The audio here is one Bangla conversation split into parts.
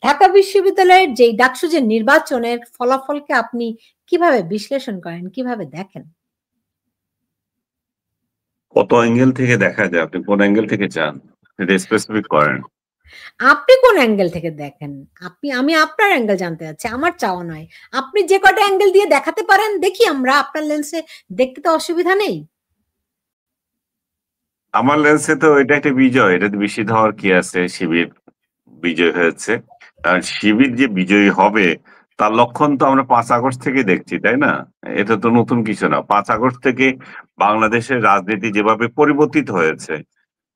ঢাকা বিশ্ববিদ্যালয়ের যে ডাকসু যে নির্বাচনের ফলাফলকে আপনি কিভাবে বিশ্লেষণ করেন, কিভাবে দেখেন? কত অ্যাঙ্গেল থেকে দেখা যায়? আপনি কোন অ্যাঙ্গেল থেকে চান? এটা স্পেসিফিক করেন। আপনি কোন অ্যাঙ্গেল থেকে দেখেন? আমি আপনার অ্যাঙ্গেল জানতে চাচ্ছি। আমার চাওয়া নয়। আপনি যে কয়টা অ্যাঙ্গেল দিয়ে দেখাতে পারেন দেখি আমরা আপনার লেন্সে দেখতে তো অসুবিধা নেই। আমার লেন্সে তো এটা একটা বিজয়। এটাতে বিস্মিত হওয়ার কি আছে? শিবির বিজয় হয়েছে। আর শিবির যে বিজয়ী হবে তার লক্ষণ তো আমরা ৫ আগস্ট থেকে দেখছি, তাই না? এটা তো নতুন কিছু না। ৫ আগস্ট থেকে বাংলাদেশের রাজনীতি যেভাবে পরিবর্তিত হয়েছে,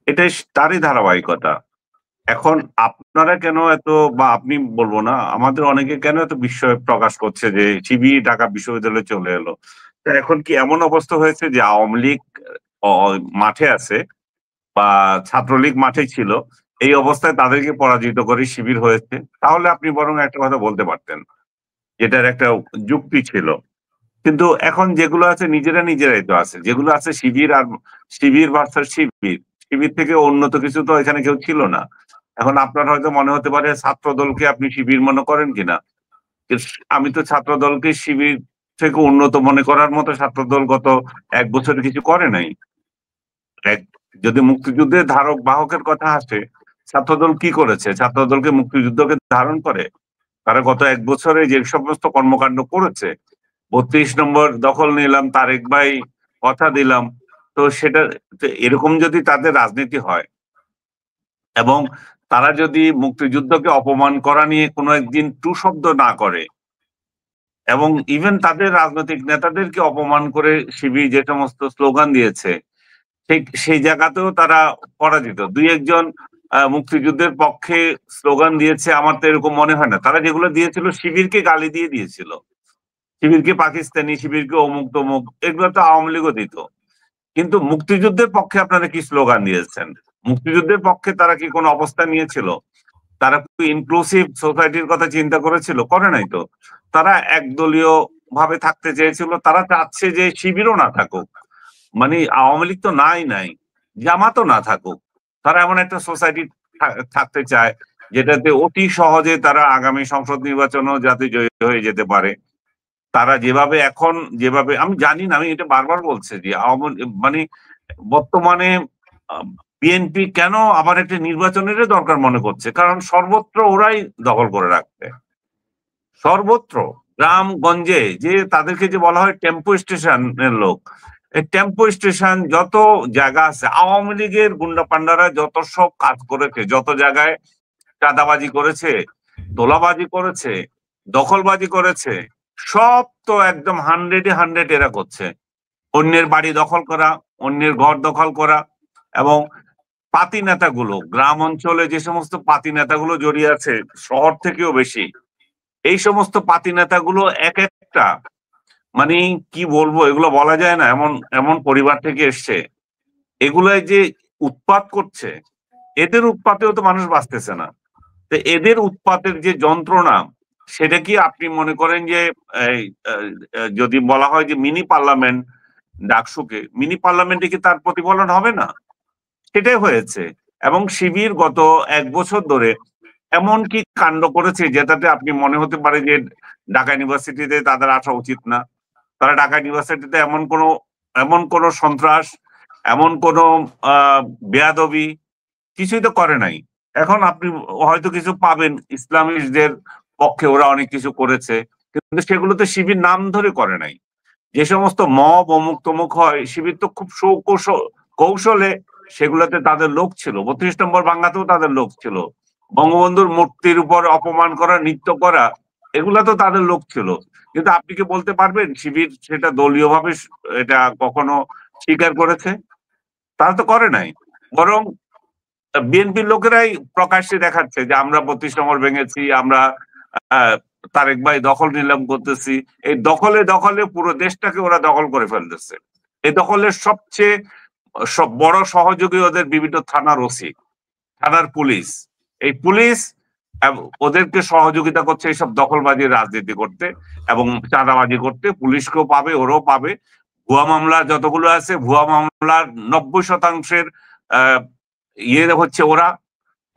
এটাই তারই ধারাবাহিকতা। এখন আপনারা কেন এত, বা আপনি বলবো না, আমাদের অনেকে কেন এত বিস্ময় প্রকাশ করছে যে শিবির ঢাকা বিশ্ববিদ্যালয়ে চলে এলো? তা এখন কি এমন অবস্থা হয়েছে যে আওয়ামী লীগ মাঠে আছে বা ছাত্রলীগ মাঠে ছিল, এই অবস্থায় তাদেরকে পরাজিত করে শিবির হয়েছে? তাহলে আপনি বরং একটা কথা বলতে পারতেন, যেটার একটা যুক্তি ছিল। কিন্তু এখন যেগুলো আছে নিজেরাই তো আছে, যেগুলো আছে শিবির আর শিবির ভার্সাস শিবির, শিবির থেকে উন্নত কিছু তো এখানে কেউ ছিল না। এখন আপনার হয়তো মনে হতে পারে ছাত্র দলকে আপনি শিবির মনে করেন কিনা, আমি তো ছাত্র দলকে শিবির থেকে উন্নত মনে করার মতো ছাত্র দল গত ১ বছরে কিছু করে নাই। যদি মুক্তিযুদ্ধের ধারক বাহকের কথা আসে, ছাত্রদল কি করেছে? ছাত্রদলকে মুক্তিযুদ্ধকে ধারণ করে তারা গত ১ বছরে যে সমস্ত কর্মকাণ্ড করেছে, ৩২ নম্বর দখল নিলাম, তারেক ভাই কথা দিলাম, তো সেটা এরকম যদি তাদের রাজনীতি হয় এবং তারা যদি মুক্তিযুদ্ধকে অপমান করা নিয়ে কোনো একদিন টু শব্দ না করে এবং ইভেন তাদের রাজনৈতিক নেতাদেরকে অপমান করে শিবির যে সমস্ত স্লোগান দিয়েছে, সেই জায়গাতেও তারা পরাজিত। দুই একজন মুক্তিযুদ্ধের পক্ষে স্লোগান দিয়েছে, আমার তো এরকম মনে হয় না। তারা যেগুলো দিয়েছিল শিবিরকে গালি দিয়ে দিয়েছিল, শিবিরকে পাকিস্তানি, শিবিরকে অমুক তমুক, এগুলো তো আওয়ামী লীগও দিত। কিন্তু মুক্তিযুদ্ধের পক্ষে আপনারা কি স্লোগান দিয়েছেন? মুক্তিযুদ্ধের পক্ষে তারা কি কোনো অবস্থান নিয়েছিল? তারা কি ইনক্লুসিভ সোসাইটির কথা চিন্তা করেছিল? করে নাই তো। তারা একদলীয় ভাবে থাকতে চেয়েছিল। তারা চাচ্ছে যে শিবিরও না থাকুক, মানে আওয়ামী লীগ তো নাই, জামাতও না থাকুক। তারা এমন একটা সোসাইটি থাকতে চায় যেটাতে অতি সহজে তারা আগামী সংসদ নির্বাচনও যাতে জয়ী হয়ে যেতে পারে। তারা যেভাবে আমি জানি না, আমি এটা বারবার বলছি যে মানে বর্তমানে বিএনপি কেন আবার একটা নির্বাচনের দরকার মনে করছে, কারণ সর্বত্র ওরাই দখল করে রাখছে। সর্বত্র গ্রামগঞ্জে যে তাদেরকে যে বলা হয় টেম্পো স্টেশনের লোক, এই টেম্পো স্টেশন যত জায়গা আছে, আওয়ামী লীগের গুন্ডা পান্ডারা যত সব কাজ করেছে, যত জায়গায় চাঁদাবাজি করেছে, তোলাবাজি করেছে, দখলবাজি করেছে, সব তো একদম 100-100 এরা করছে। অন্যের বাড়ি দখল করা, অন্যের ঘর দখল করা, এবং পাতি নেতাগুলো, গ্রাম অঞ্চলে যে সমস্ত পাতি নেতাগুলো জড়িয়ে আছে শহর থেকেও বেশি, এই সমস্ত পাতি নেতাগুলো এক একটা, মানে কি বলবো, এগুলো বলা যায় না, এমন এমন পরিবার থেকে এসছে। এগুলাই যে উৎপাত করছে, এদের উৎপাতেও তো মানুষ বাঁচতেছে না। তো এদের উৎপাতের যে যন্ত্রণা, সেটা কি আপনি মনে করেন যে যদি বলা হয় যে মিনি পার্লামেন্ট, ডাকসুকে মিনি পার্লামেন্টে কি তার প্রতিফলন হবে না? সেটাই হয়েছে। এবং শিবির গত ১ বছর ধরে এমন কি কাণ্ড করেছে যেটাতে আপনি মনে হতে পারে যে ঢাকা ইউনিভার্সিটিতে তাদের আসা উচিত না। তারা ঢাকা ইউনিভার্সিটিতে এমন কোন সন্ত্রাস, এমন কোন বেয়াদবি কিছুই তো করে নাই। এখন আপনি হয়তো কিছু পাবেন, ইসলামিস্টদের পক্ষে ওরা অনেক কিছু করেছে, কিন্তু সেগুলো তো শিবির নাম ধরে করে নাই। যে সমস্ত মব অমুক তমুক হয়, শিবির তো খুব কৌশলে সেগুলোতে তাদের লোক ছিল। ৩২ নম্বর ভাঙ্গাতেও তাদের লোক ছিল। বঙ্গবন্ধুর মূর্তির উপর অপমান করা, নৃত্য করা, এগুলা তো তাদের লোক ছিল। কিন্তু আপনি কি বলতে পারবেন শিবির সেটা দলীয় ভাবে এটা কখনো স্বীকার করেছে? তারা তো করে নাই। বরং বিএনপির লোকেরাই প্রকাশ্যে দেখাচ্ছে যে আমরা ৩২ নম্বর ভেঙেছি, আমরা তারেক ভাই দখল নিলাম করতেছি। এই দখলে দখলে পুরো দেশটাকে ওরা দখল করে ফেলতেছে। এই দখলের সবচেয়ে বড় সহযোগী ওদের বিভিন্ন থানার ওসি, থানার পুলিশ। এই পুলিশ ওদেরকে সহযোগিতা করছে এইসব দখলবাজির রাজনীতি করতে এবং চাঁদাবাজি করতে। পুলিশকেও পাবে, ওরাও পাবে। ভুয়া মামলা যতগুলো আছে, ভুয়া মামলার ৯০% ইয়ে হচ্ছে ওরা।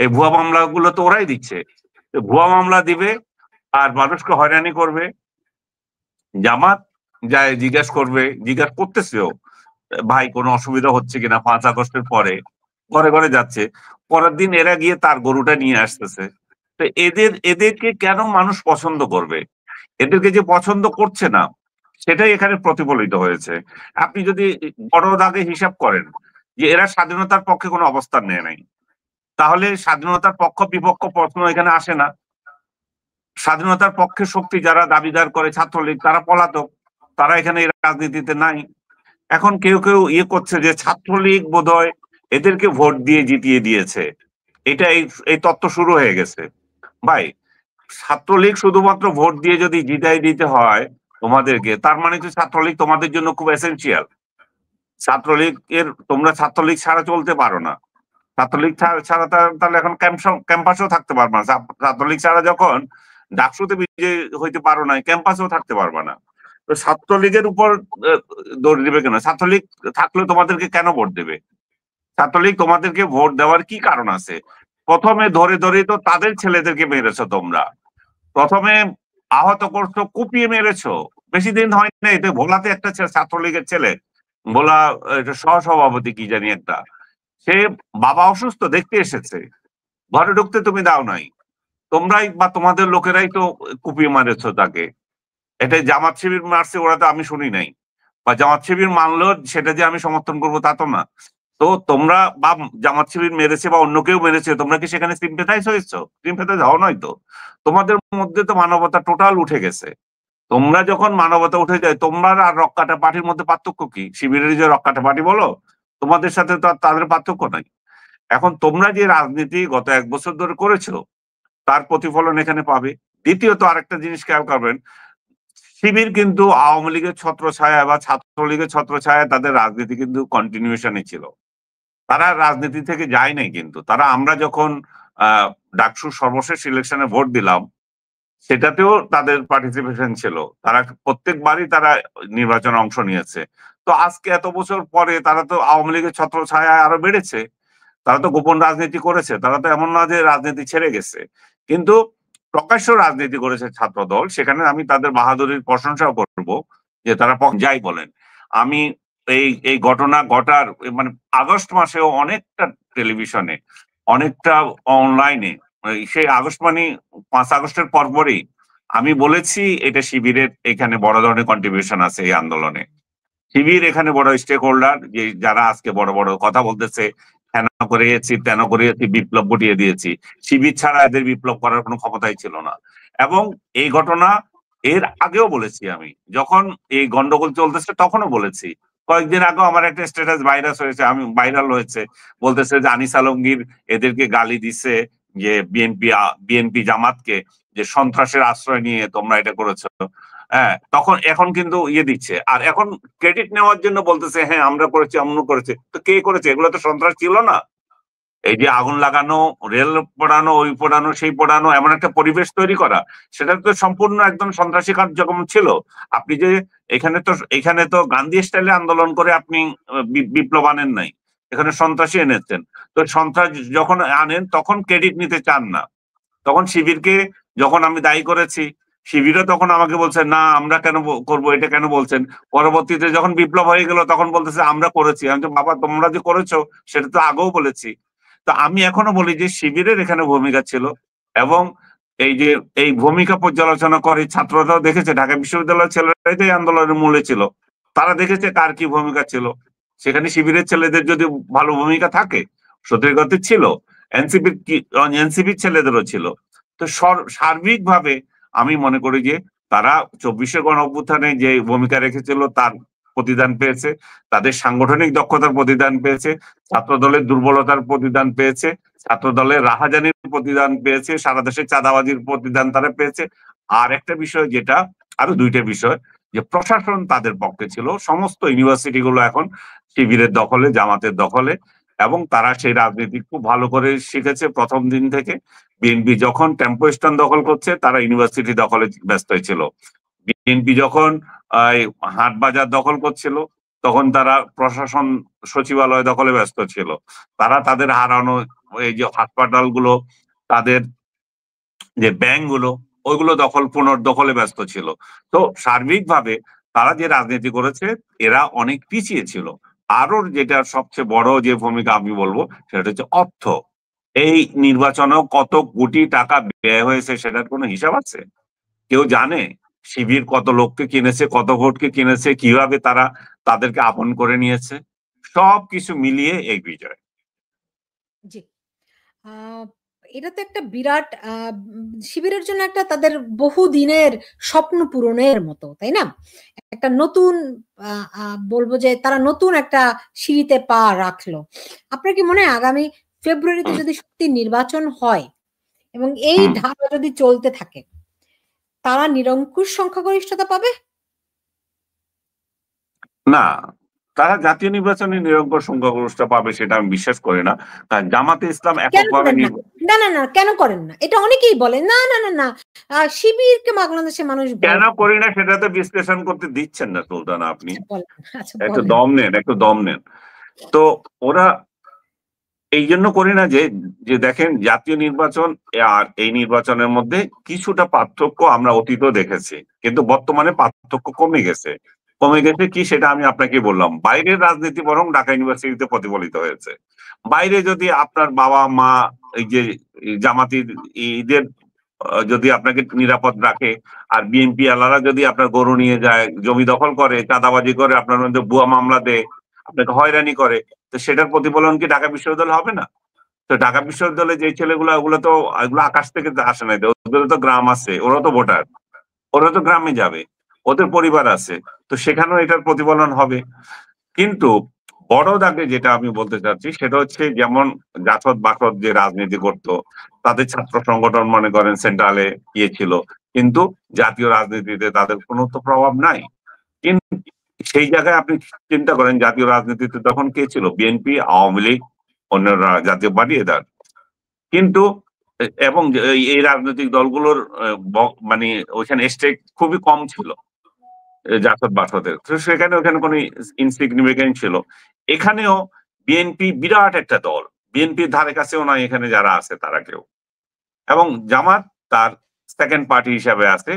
এই ভুয়া মামলাগুলো তো ওরাই দিচ্ছে। ভুয়া মামলা দিবে আর মানুষকে হয়রানি করবে। জামাত যায় জিজ্ঞাসা করতেছেও, ভাই কোনো অসুবিধা হচ্ছে কিনা 5 আগস্টের পরে, ঘরে ঘরে যাচ্ছে। পরের দিন এরা গিয়ে তার গরুটা নিয়ে আসতেছে। তো এদেরকে কেন মানুষ পছন্দ করবে? এদেরকে যে পছন্দ করছে না, সেটাই এখানে প্রতিফলিত হয়েছে। আপনি যদি বড় দাগে হিসাব করেন যে এরা স্বাধীনতার পক্ষে কোনো অবস্থান নেয় নাই, তাহলে স্বাধীনতার পক্ষ বিপক্ষ প্রশ্ন এখানে আসে না। স্বাধীনতার পক্ষে শক্তি যারা দাবিদার করে ছাত্রলীগ, তারা পলাতক, তারা এখানে এই রাজনীতিতে নাই। এখন কেউ কেউ ইয়ে করছে যে ছাত্রলীগ বোধহয় এদেরকে ভোট দিয়ে জিতিয়ে দিয়েছে, এটা এই তত্ত্ব শুরু হয়ে গেছে। ভাই, ছাত্রলীগ শুধুমাত্র ভোট দিয়ে যদি জিতাই দিতে হয় তোমাদেরকে, তার মানে তো ছাত্রলীগ তোমাদের জন্য খুব এসেনশিয়াল। তোমরা ছাত্রলীগ ছাড়া চলতে পারো না। ছাত্রলীগ ছাড়া তাহলে এখন ক্যাম্পাসেও থাকতে পারবে না। ছাত্রলীগ ছাড়া যখন ডাকসুতে বিজয়ী হইতে পারো না, ক্যাম্পাসেও থাকতে পারবে না। তো ছাত্রলীগের উপর দৌড় দিবে কেন? ছাত্রলীগ থাকলে তোমাদেরকে কেন ভোট দেবে? ছাত্রলীগ তোমাদেরকে ভোট দেওয়ার কি কারণ আছে? প্রথমে ধরে ধরে তো তাদের ছেলেদেরকে মেরেছো তোমরা। প্রথমে আহত করছো, কুপিয়ে মেরেছো। বেশি দিন হয় না, এতে ভোলাতে একটা ছাত্রলীগের ছেলে, ভোলা সহসভাপতি কি জানি একটা, সে বাবা অসুস্থ দেখতে এসেছে, ঘরে ঢুকতে তুমি দাও নাই। তোমরাই বা তোমাদের লোকেরাই তো কুপিয়ে মারেছো তাকে। এটা জামাত শিবির মারছে ওরা তো আমি শুনি নাই, বা জামাত শিবির মানলেও সেটা যে আমি সমর্থন করবো তা তো না। তো তোমরা বা জামাত শিবির মেরেছে বা অন্য কেউ মেরেছে, তোমরা কি সেখানে সিম্পেথাইজ হয়েছো? সিম্পেথাইজ হও নয় তো। তোমাদের মধ্যে তো মানবতা টোটাল উঠে গেছে। তোমরা যখন মানবতা উঠে যায়, তোমরা আর রক্কাটা পার্টির মধ্যে পার্থক্য কি? শিবিরের যে রক্কাটা পার্টি বলো, তোমাদের সাথে তো তাদের পার্থক্য নাই। এখন তোমরা যে রাজনীতি গত 1 বছর ধরে করেছো, তার প্রতিফলন এখানে পাবে। দ্বিতীয়ত আরেকটা জিনিস খেয়াল করবেন, শিবির কিন্তু আওয়ামী লীগের ছত্রছায়া বা ছাত্রলীগের ছত্রছায়া তাদের রাজনীতি কিন্তু কন্টিনিউশনই ছিল। তারা রাজনীতি থেকে যায় নাই, কিন্তু তারা আমরা যখন ডাকসুর সর্বশেষ ইলেকশনে ভোট দিলাম, সেটাতেও তাদের পার্টিসিপেশন ছিল। তারা প্রত্যেকবারই তারা নির্বাচনে অংশ নিয়েছে। তো আজকে এত বছর পরে তারা তো আওয়ামী লীগের ছত্রছায়ায় আরো বেড়েছে। তারা তো গোপন রাজনীতি করেছে, তারা তো এমন না যে রাজনীতি ছেড়ে গেছে, কিন্তু প্রকাশ্য রাজনীতি করেছে ছাত্র দল। সেখানে আমি তাদের বাহাদুরির প্রশংসাও করব, যে তারা যাই বলেন। আমি এই এই ঘটনা ঘটার মানে আগস্ট মাসেও অনেকটা টেলিভিশনে, অনেকটা অনলাইনে, সেই আগস্ট মানে 5 আগস্টের পরপরই আমি বলেছি এটা শিবিরের এখানে বড় ধরনের কন্ট্রিবিউশন আছে এই আন্দোলনে। শিবির এখানে বড় স্টেক হোল্ডার, যে যারা আজকে বড় বড় কথা বলতেছে, হেন করিয়েছি তেন করিয়েছি, বিপ্লব ঘটিয়ে দিয়েছি। শিবির ছাড়া এদের বিপ্লব করার কোনো ক্ষমতাই ছিল না। এবং এই ঘটনা এর আগেও বলেছি আমি, যখন এই গন্ডগোল চলতেছে তখনও বলেছি। কয়েকদিন আগেও আমার একটা স্ট্যাটাস ভাইরাল হয়েছে, বলতেছে যে আনিস আলমগীর এদেরকে গালি দিছে, যে বিএনপি জামাতকে, যে সন্ত্রাসের আশ্রয় নিয়ে তোমরা এটা করেছো। হ্যাঁ, তখন এখন কিন্তু ইয়ে দিচ্ছে, আর এখন ক্রেডিট নেওয়ার জন্য বলতেছে হ্যাঁ আমরা করেছি, অন্য করেছে। তো কে করেছে? এগুলো তো সন্ত্রাস ছিল না। এই যে আগুন লাগানো, রেল পোড়ানো, ওই পোড়ানো, সেই পোড়ানো, এমন একটা পরিবেশ তৈরি করা, সেটা তো সম্পূর্ণ একদম সন্ত্রাসী কার্যক্রম ছিল। আপনি যে এখানে তো গান্ধী স্টাইলে আন্দোলন করে আপনি বিপ্লব আনেন নাই, এখানে সন্ত্রাসী এনেছেন। তো সন্ত্রাস যখন আনেন তখন ক্রেডিট নিতে চান না। তখন শিবিরকে যখন আমি দায়ী করেছি, শিবিরও তখন আমাকে বলছে না আমরা কেন করবো, এটা কেন বলছেন? পরবর্তীতে যখন বিপ্লব হয়ে গেল তখন বলতেছে আমরা করেছি। আমি তো বাবা তোমরা যে করেছো সেটা তো আগেও বলেছি। তো আমি এখনো বলি যে শিবিরের এখানে ভূমিকা ছিল। এবং এই যে এই ভূমিকা পর্যালোচনা করে ছাত্ররাও দেখেছে, ঢাকা বিশ্ববিদ্যালয়ের ছেলেরাই তো এই আন্দোলনের মূলে ছিল, তারা দেখেছে কার কি ভূমিকা ছিল। সেখানে শিবিরের ছেলেদের যদি ভালো ভূমিকা থাকে, সত্যিকার ছিল, এনসিপির ছেলেদেরও ছিল। তো সার্বিকভাবে আমি মনে করি যে তারা 24শে গণ অভ্যুত্থানে যে ভূমিকা রেখেছিল তার প্রতিদান পেয়েছে, তাদের সাংগঠনিক দক্ষতার প্রতিদান পেয়েছে, ছাত্র দলের দুর্বলতার প্রতিদান পেয়েছে, ছাত্র দলের রাহাজানির প্রতিদান পেয়েছে, সারা দেশে চাঁদাবাজির প্রতিদান তারা পেয়েছে। আর একটা বিষয় যেটা, আরো দুইটা বিষয়, যে প্রশাসন তাদের পক্ষে ছিল। সমস্ত ইউনিভার্সিটি গুলো এখন শিবিরের দখলে, জামাতের দখলে, এবং তারা সেই রাজনীতি খুব ভালো করে শিখেছে প্রথম দিন থেকে। বিএনপি যখন টেম্পো স্ট্যান্ড দখল করছে, তারা ইউনিভার্সিটি দখলে ব্যস্ত ছিল। বিএনপি যখন হাট বাজার দখল করছিল, তখন তারা প্রশাসন সচিবালয় দখলে ব্যস্ত ছিল। তারা তাদের হারানো এই যে হাসপাতালগুলো, তাদের যে ব্যাংকগুলো, ওইগুলো পুনর্দখলে ব্যস্ত ছিল। তো সার্বিকভাবে তারা যে রাজনীতি করেছে, এরা অনেক পিছিয়ে ছিল। আরো যেটা সবচেয়ে বড় যে ভূমিকা আমি বলবো, সেটা হচ্ছে অর্থ। এই নির্বাচনেও কত কোটি টাকা ব্যয় হয়েছে সেটার কোনো হিসাব আছে? কেউ জানে? শিবির কত লোককে কিনেছে, কত ভোটকে কিনেছে, কিভাবে তারা তাদেরকে আপন করে নিয়েছে? সবকিছু মিলিয়ে এই বিজয়। জি। এটা তো একটা বিরাট শিবিরের জন্য একটা তাদের বহুদিনের স্বপ্ন পূরণের মতো, তাই না? একটা নতুন বলবো যে তারা নতুন একটা সিঁড়িতে পা রাখলো। আপনার কি মনে হয় আগামী ফেব্রুয়ারিতে যদি সত্যি নির্বাচন হয় এবং এই ধারা যদি চলতে থাকে, তারা নিরঙ্কুশ সংখ্যাগরিষ্ঠতা পাবে? না, তারা জাতীয় নির্বাচনে নিরঙ্কুশ সংখ্যাগরিষ্ঠতা পাবে সেটা আমি বিশ্বাস করি না। কারণ জামাতে ইসলাম কেন এককভাবে করেন না? না না না, কেন করেন না? এটা অনেকেই বলে না না না না, শিবিরকে বাংলাদেশের মানুষ কেন ভয় করি না সেটা তো বিশ্লেষণ করতে দিচ্ছেন না সুলতানা আপনি। বলেন। আচ্ছা একটু বলেন। দম নেন, একটু দম নেন। তো ওরা এই জন্য করি না যে যে দেখেন, জাতীয় নির্বাচন আর এই নির্বাচনের মধ্যে কিছুটা পার্থক্য আমরা অতীতও দেখেছি, কিন্তু বর্তমানে পার্থক্য কমে গেছে। কমে গেছে কি সেটা আমি আপনাকে বললাম। বাইরের রাজনীতি বরং ঢাকা ইউনিভার্সিটিতে প্রতিফলিত হয়েছে। বাইরে যদি আপনার বাবা মা এই যে জামাতির ঈদের যদি আপনাকে নিরাপদ রাখে, আর বিএনপি আলারা যদি আপনার গরু নিয়ে যায়, জমি দখল করে, চাঁদাবাজি করে, আপনার মধ্যে ভুয়া মামলা দেয়, আপনাকে হয়রানি করে, তো সেটার প্রতিফলন কি ঢাকা বিশ্ববিদ্যালয় হবে না? তো ঢাকা বিশ্ববিদ্যালয়ে যে ছেলেগুলো, ওগুলো তো এগুলো আকাশ থেকে আসে নাই, ওদের তো গ্রাম আছে, ওরা তো ভোটার, ওরা তো গ্রামে যাবে, ওদের পরিবার আছে, তো সেখানেও এটার প্রতিফলন হবে। কিন্তু বড় দাগে যেটা আমি বলতে চাচ্ছি সেটা হচ্ছে, যেমন জাসদ বাসদ যে রাজনীতি করত, তাদের ছাত্র সংগঠন মনে করেন সেন্ট্রালে ছিল, কিন্তু জাতীয় রাজনীতিতে তাদের কোনো তো প্রভাব নাই। কিন্তু সেই জায়গায় আপনি চিন্তা করেন, জাতীয় রাজনীতিতে তখন কে ছিল? বিএনপি, আওয়ামী লীগ, অন্য জাতীয় পার্টি, এদের। কিন্তু এবং এই রাজনৈতিক দলগুলোর মানে ওইখানে স্টেক খুবই কম ছিল জাসদ বাসদের, তো সেখানে ওখানে কোনো ইনসিগনিফিকেন্ট ছিল। এখানেও বিএনপি বিরাট একটা দল, বিএনপির ধারে কাছেও নয় এখানে যারা আছে তারা কেউ। এবং জামাত তার সেকেন্ড পার্টি হিসাবে আছে,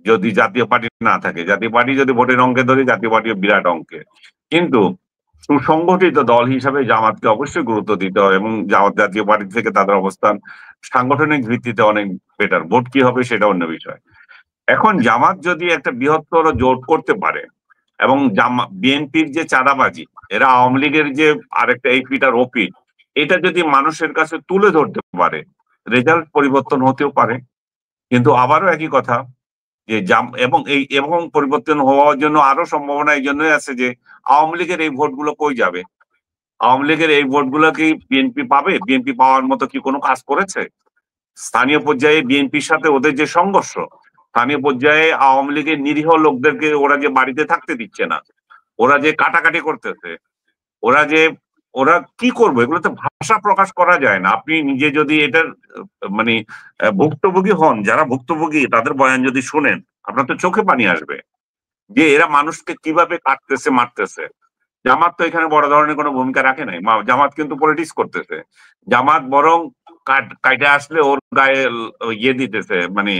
যদি জাতীয় পার্টি না থাকে। জাতীয় পার্টি যদি ভোটের অঙ্কে ধরে, জাতীয় পার্টিও বিরাট অঙ্কে। কিন্তু সুসংগঠিত দল হিসাবে জামাতকে অবশ্যই গুরুত্ব দিতে হয়, এবং জাতীয় পার্টি থেকে তাদের অবস্থান সাংগঠনিক ভিত্তিতে অনেক বেটার। ভোট কি হবে সেটা অন্য বিষয়। এখন জামাত যদি একটা বৃহত্তর জোট করতে পারে, এবং বিএনপির যে চাঁদাবাজি, এরা আওয়ামী লীগের যে আরেকটা এই পিঠ আর ও পিঠ, এটা যদি মানুষের কাছে তুলে ধরতে পারে, রেজাল্ট পরিবর্তন হতেও পারে। কিন্তু আবারও একই কথা, যে এবং পরিবর্তন হওয়ার জন্য আরো সম্ভাবনা এই জন্যই আছে যে আওয়ামী লীগের এই ভোটগুলো কই যাবে? আওয়ামী লীগের এই ভোটগুলো কি বিএনপি পাবে? বিএনপি পাওয়ার মতো কি কোনো কাজ করেছে? স্থানীয় পর্যায়ে বিএনপির সাথে ওদের যে সংঘর্ষ, স্থানীয় পর্যায়ে আওয়ামী লীগের নিরীহ লোকদেরকে ওরা যে বাড়িতে থাকতে দিচ্ছে না, ওরা যে কাটাকাটি করতেছে, ওরা যে ওরা কি করবে, এগুলো তো ভাষা প্রকাশ করা যায় না। আপনি নিজে যদি এটার মানে ভুক্তভোগী হন, যারা ভুক্তভোগী তাদের বয়ান যদি শুনেন, আপনার তো চোখে পানি আসবে যে এরা মানুষকে কিভাবে কাটতেছে, মারতেছে। জামাত তো এখানে বড় ধরনের কোনো ভূমিকা রাখে নাই। জামাত কিন্তু পলিটিক্স করতেছে। জামাত বরং কাইটে আসলে ওর গায়ে ইয়ে দিতেছে, মানে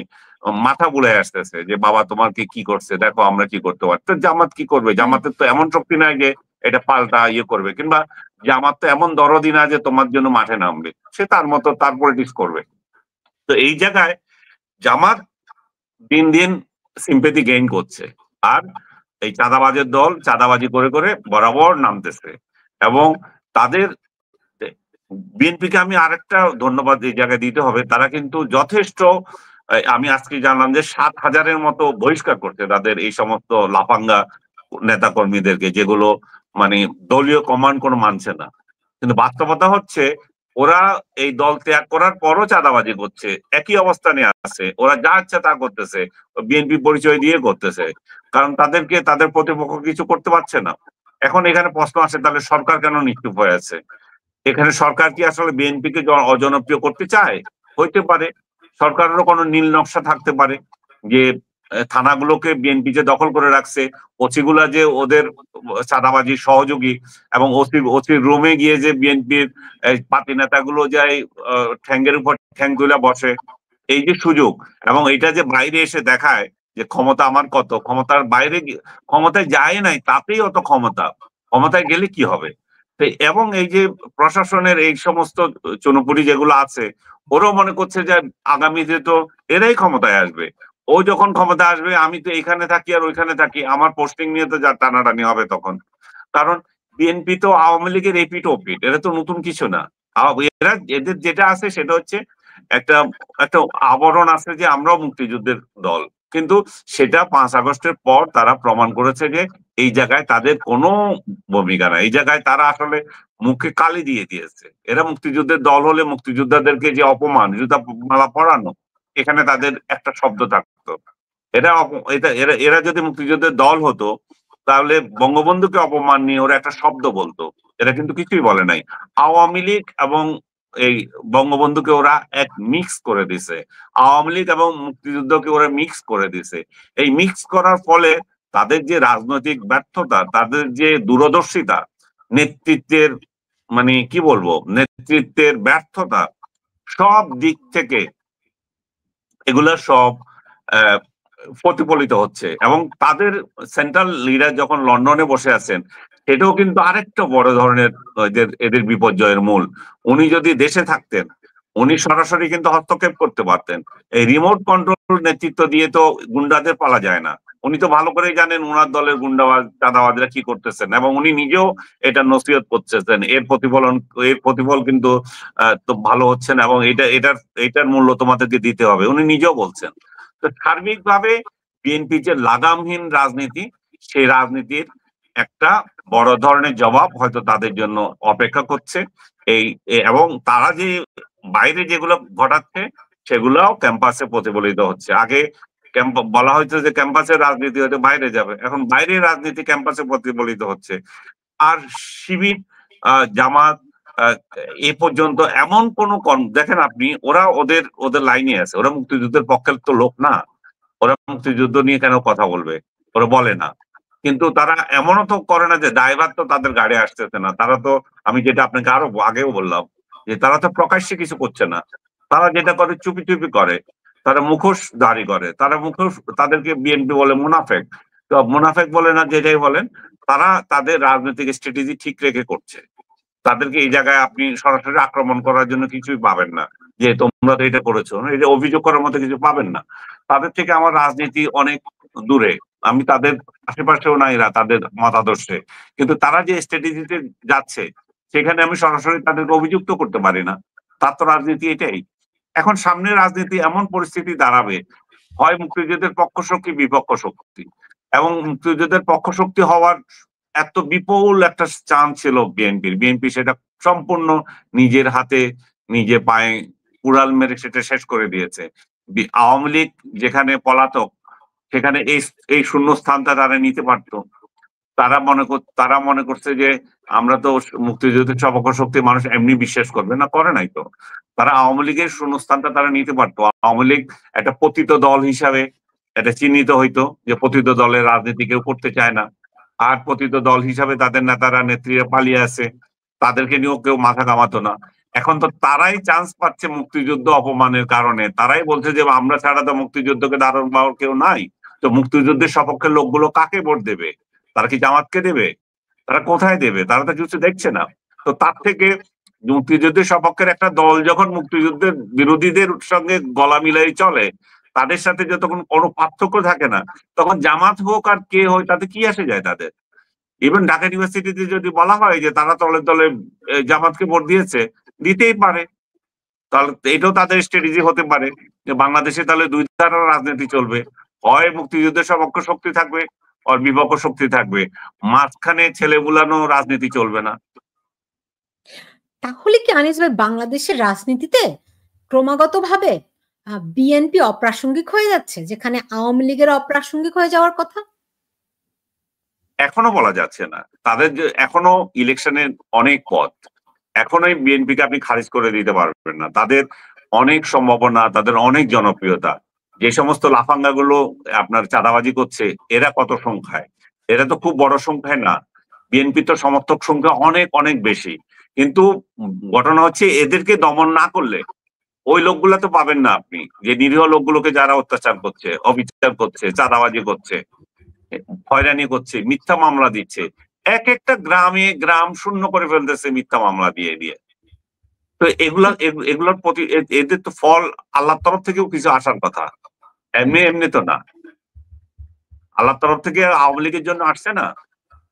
মাথা বুলাই আসতেছে যে বাবা তোমাকে কি করছে দেখো, আমরা কি করতে পারি। তো জামাত কি করবে? জামাতের তো এমন শক্তি নাই যে এটা পাল্টা ইয়ে করবে, কিংবা জামাত তো এমন দরদি না যে তোমার জন্য মাঠে নামবে। সে তার মতো তার পলিটিক্স করবে। তো এই জায়গায় জামাত দিন দিন সিম্পেথি গেইন করছে, আর এই চাঁদাবাজের দল চাঁদাবাজি করে করে বরাবর নামতেছে। এবং তাদের বিএনপিকে আমি আরেকটা ধন্যবাদ এই জায়গায় দিতে হবে, তারা কিন্তু যথেষ্ট, আমি আজকে জানলাম যে 7,000-এর মতো বহিষ্কার করছে তাদের এই সমস্ত লাফাঙ্গা নেতা কর্মীদেরকে, যেগুলো মানে দলীয় কমান্ড কোনো মানছে না। কিন্তু বাস্তবতা হচ্ছে ওরা এই দল ত্যাগ করার পরও চাঁদাবাজি করছে, একই অবস্থানে আছে, ওরা যা ইচ্ছা তা করতেছে, বিএনপি পরিচয় দিয়ে করতেছে, কারণ তাদেরকে তাদের প্রতিপক্ষ কিছু করতে পারছে না। এখন এখানে প্রশ্ন আসে, তাহলে সরকার কেন নিশ্চুপ হয়ে আছে? এখানে সরকার কি আসলে বিএনপি কে অজনপ্রিয় করতে চায়? হইতে পারে। সরকারেরও কোনো নীল নকশা থাকতে পারে, যে থানাগুলোকে বিএনপি যে দখল করে রাখছে, ওসিগুলা যে ওদের চাঁদাবাজির সহযোগী, এবং ওসির রুমে গিয়ে যে বিএনপির পাতি নেতাগুলো যায় ঠ্যাঙ্গের উপর ঠ্যাং তুলে বসে, এই যে সুযোগ, এবং এটা যে বাইরে এসে দেখায় যে ক্ষমতা আমার কত, ক্ষমতার বাইরে ক্ষমতায় যায় নাই তাতেই অত ক্ষমতা, ক্ষমতায় গেলে কি হবে। এবং এই যে প্রশাসনের এই সমস্ত চুনোপুরি যেগুলো আছে, ওরাও মনে করছে যে আগামীতে তো এরাই ক্ষমতায় আসবে, ও যখন ক্ষমতা আসবে আমি তো এখানে থাকি আর ওইখানে থাকি, আমার পোস্টিং নিয়ে তো যা টানাটানি হবে তখন। কারণ বিএনপি তো আওয়ামী লীগের এপিট ওপিট, এটা তো নতুন কিছু না। এরা এদের যেটা আছে সেটা হচ্ছে একটা একটা আবরণ আছে যে আমরাও মুক্তিযুদ্ধের দল, কিন্তু সেটা 5 আগস্টের পর তারা প্রমাণ করেছে যে এই জায়গায় তাদের কোনো ভূমিকা নাই, এই জায়গায় তারা আসলে মুখে কালি দিয়ে দিয়েছে। এরা মুক্তিযুদ্ধের দল হলে মুক্তিযোদ্ধাদেরকে যে অপমান, জুতা মালা পরানো, এখানে তাদের একটা শব্দ থাকতো। এরা যদি মুক্তিযুদ্ধের দল হতো তাহলে বঙ্গবন্ধুকে অপমান নিয়ে ওরা একটা শব্দ বলতো, এরা কিন্তু কিছুই বলে নাই। আওয়ামী লীগ এবং এই বঙ্গবন্ধুকে ওরা এক মিক্স করে দিছে, আওয়ামী লীগ এবং মুক্তিযুদ্ধকে ওরা মিক্স করে দিছে। এই মিক্স করার ফলে তাদের যে রাজনৈতিক ব্যর্থতা, তাদের যে দূরদর্শিতা, নেতৃত্বের মানে কি বলবো, নেতৃত্বের ব্যর্থতা, সব দিক থেকে এগুলা সব প্রতিফলিত হচ্ছে। এবং তাদের সেন্ট্রাল লিডার যখন লন্ডনে বসে আছেন, সেটাও কিন্তু আরেকটা বড় ধরনের এদের বিপর্যয়ের মূল। উনি যদি দেশে থাকতেন, উনি সরাসরি কিন্তু হস্তক্ষেপ করতে পারতেন। এই রিমোট কন্ট্রোল নেতৃত্ব দিয়ে তো গুন্ডাদের পালা যায় না। উনি তো ভালো করেই জানেন ওনার দলের গুন্ডাবাজ চাঁদাবাজরা কি করতেছেন, এবং উনি নিজেও এটা নসিহত করতেছেন। এর প্রতিফল কিন্তু তো ভালো হচ্ছে না, এবং এটার মূল্য তোমাদেরকে দিতে হবে, উনি নিজেও বলছেন। তো সার্বিকভাবে বিএনপি যে লাগামহীন রাজনীতি, সেই রাজনীতির একটা বড় ধরনের জবাব হয়তো তাদের জন্য অপেক্ষা করছে। এবং তারা যে বাইরে যেগুলো ঘটাচ্ছে সেগুলোও ক্যাম্পাসে প্রতিফলিত হচ্ছে। আগে বলা হয়েছে যে ক্যাম্পাসের রাজনীতি হয়তো বাইরে যাবে, এখন বাইরের রাজনীতি ক্যাম্পাসে প্রতিফলিত হচ্ছে। আর শিবির, জামাত এ পর্যন্ত এমন কোন দেখেন আপনি, ওরা ওদের ওদের লাইনে আছে, ওরা মুক্তিযুদ্ধের পক্ষের তো লোক না, ওরা মুক্তিযুদ্ধ নিয়ে কেন কথা বলবে, ওরা বলে না। কিন্তু তারা এমনও তো করে না যে দায়ভার তো তাদের গাড়ি আসতেছে না। তারা তো, আমি যেটা আপনাকে আরো আগেও বললাম, যে তারা তো প্রকাশ্যে কিছু করছে না, তারা যেটা করে চুপি চুপি করে, তারা মুখোশ দাঁড়ি করে, তারা মুখোশ, তাদেরকে বিএনপি বলে মুনাফেক। তো মুনাফেক বলে না, যেটাই বলেন, তারা তাদের রাজনৈতিক স্ট্র্যাটেজি ঠিক রেখে করছে। তাদেরকে এই জায়গায় আপনি সরাসরি আক্রমণ করার জন্য কিছুই পাবেন না, যে তোমরা তো এটা করেছো, এটা অভিযোগ করার মতো কিছু পাবেন না। তাদের থেকে আমার রাজনীতি অনেক দূরে, আমি তাদের আশেপাশেও নাই এরা তাদের মতাদর্শে, কিন্তু তারা যে স্ট্র্যাটেজিতে যাচ্ছে সেখানে আমি সরাসরি তাদেরকে অভিযুক্ত করতে পারি না। তার তো রাজনীতি এটাই। এখন সামনে রাজনীতি এমন পরিস্থিতি দাঁড়াবে, হয় মুক্তিযুদ্ধের পক্ষ শক্তি বিপক্ষ শক্তি, এবং মুক্তিযুদ্ধের পক্ষ শক্তি হওয়ার এত বিপুল একটা চান্স ছিল বিএনপি সেটা সম্পূর্ণ নিজের হাতে নিজে পায়ে কুড়াল মেরে সেটা শেষ করে দিয়েছে। আওয়ামী লীগ যেখানে পলাতক, সেখানে এই শূন্য স্থানটা তারা নিতে পারতো। তারা মনে করছে যে আমরা তো মুক্তিযুদ্ধের সপক্ষ শক্তি, মানুষ এমনি বিশ্বাস করবে না, করে নাই তো। তারা আওয়ামী লীগের শূন্যস্থানটা তারা নিতে পারতো। আওয়ামী লীগ একটা পতিত দল হিসাবে এটা চিহ্নিত হইতো, যে পতিত দলের রাজনীতি কেউ করতে চায় না। আর পতিত দল হিসাবে তাদের নেতারা নেত্রীরা পালিয়ে আছে, তাদেরকে নিয়েও কেউ মাথা ঘামাতো না। এখন তো তারাই চান্স পাচ্ছে মুক্তিযুদ্ধ অপমানের কারণে, তারাই বলছে যে আমরা ছাড়া তো মুক্তিযুদ্ধকে ধারণ পাওয়ার কেউ নাই। তো মুক্তিযুদ্ধের সপক্ষের লোকগুলো কাকে ভোট দেবে? তারা কি জামাতকে দেবে? তারা কোথায় দেবে? তারা তো কিছু দেখছে না। তো তার থেকে মুক্তিযুদ্ধের সপক্ষের একটা দল যখন মুক্তিযুদ্ধের বিরোধীদের সঙ্গে গলা মিলাই চলে, তাদের সাথে যতক্ষণ কোনো পার্থক্য থাকে না, তখন জামাত হোক আর কে হয় তাতে কি আসে যায় তাদের। ইভেন ঢাকা ইউনিভার্সিটিতে যদি বলা হয় যে তারা তলে তলে জামাতকে ভোট দিয়েছে, দিতেই পারে। তাহলে এটাও তাদের স্ট্র্যাটেজি হতে পারে যে বাংলাদেশে তাহলে দুই ধারার রাজনীতি চলবে, হয় মুক্তিযুদ্ধের সপক্ষ শক্তি থাকবে আর বিপক্ষ শক্তি থাকবে, মাঝখানে ছেলে বুলানো রাজনীতি চলবে না। তাহলে কি আনিস ভাই, বাংলাদেশের রাজনীতিতে ক্রমাগতভাবে বিএনপি অপ্রাসঙ্গিক হয়ে যাচ্ছে, যেখানে আওয়ামী লীগের অপ্রাসঙ্গিক হয়ে যাওয়ার কথা? এখনো বলা যাচ্ছে না, তাদের যে এখনো ইলেকশনের অনেক পথ, এখনোই বিএনপিকে আপনি খারিজ করে দিতে পারবেন না। তাদের অনেক সম্ভাবনা, তাদের অনেক জনপ্রিয়তা। যে সমস্ত লাফাঙ্গা গুলো আপনার চাঁদাবাজি করছে, এরা কত সংখ্যায়? এরা তো খুব বড় সংখ্যায় না। বিএনপি তো সমর্থক সংখ্যা অনেক অনেক বেশি, কিন্তু ঘটনা হচ্ছে এদেরকে দমন না করলে ওই লোকগুলা তো পাবেন না আপনি, যে নিরীহ লোকগুলোকে যারা অত্যাচার করছে, অবিচার করছে, চাঁদাবাজি করছে, হয়রানি করছে, মিথ্যা মামলা দিচ্ছে। এক একটা গ্রামে গ্রাম শূন্য করে ফেলতেছে মিথ্যা মামলা দিয়ে দিয়ে। তো এগুলোর প্রতি এদের তো ফল আল্লাহর তরফ থেকেও কিছু আসার কথা, এমনি এমনি তো না। আল্লাহর তরফ থেকে আওয়ামী লীগের জন্য আসছে না,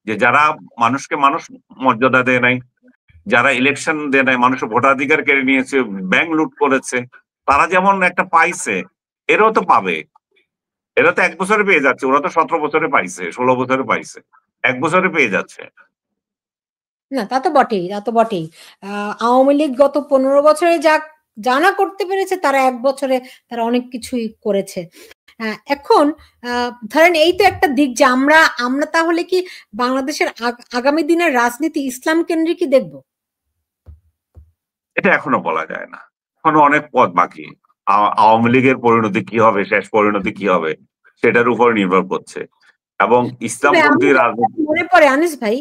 যে যারা মানুষকে মানুষ মর্যাদা দেয় নাই, যারা ইলেকশন দেয় নাই, মানুষের ভোটাধিকার কেড়ে নিয়েছে, ব্যাংক লুট করেছে, তারা যেমন একটা পাইছে, এরাও তো পাবে। এরা তো 1 বছরে পেয়ে যাচ্ছে, ওরা তো 17 বছরে পাইছে, 16 বছরে পাইছে, 1 বছরে পেয়ে যাচ্ছে। না, তা তো বটেই, তা তো বটেই। আওয়ামী লীগ গত 15 বছরে যা না করতে পেরেছে, তারা 1 বছরে তারা অনেক কিছুই করেছে। এখন ধরেন এই তো একটা দিক যে আমরা তাহলে কি বাংলাদেশের আগামী দিনের রাজনীতি ইসলাম কেন্দ্রিকই দেখবো? এটা এখনো বলা যায় না, এখনো অনেক পথ বাকি। আওয়ামী লীগের পরিণতি কি হবে, শেষ পরিণতি কি হবে, সেটার উপর নির্ভর করছে। এবং ইসলামপন্থী রাজনীতি মনে পড়ে আনিস ভাই,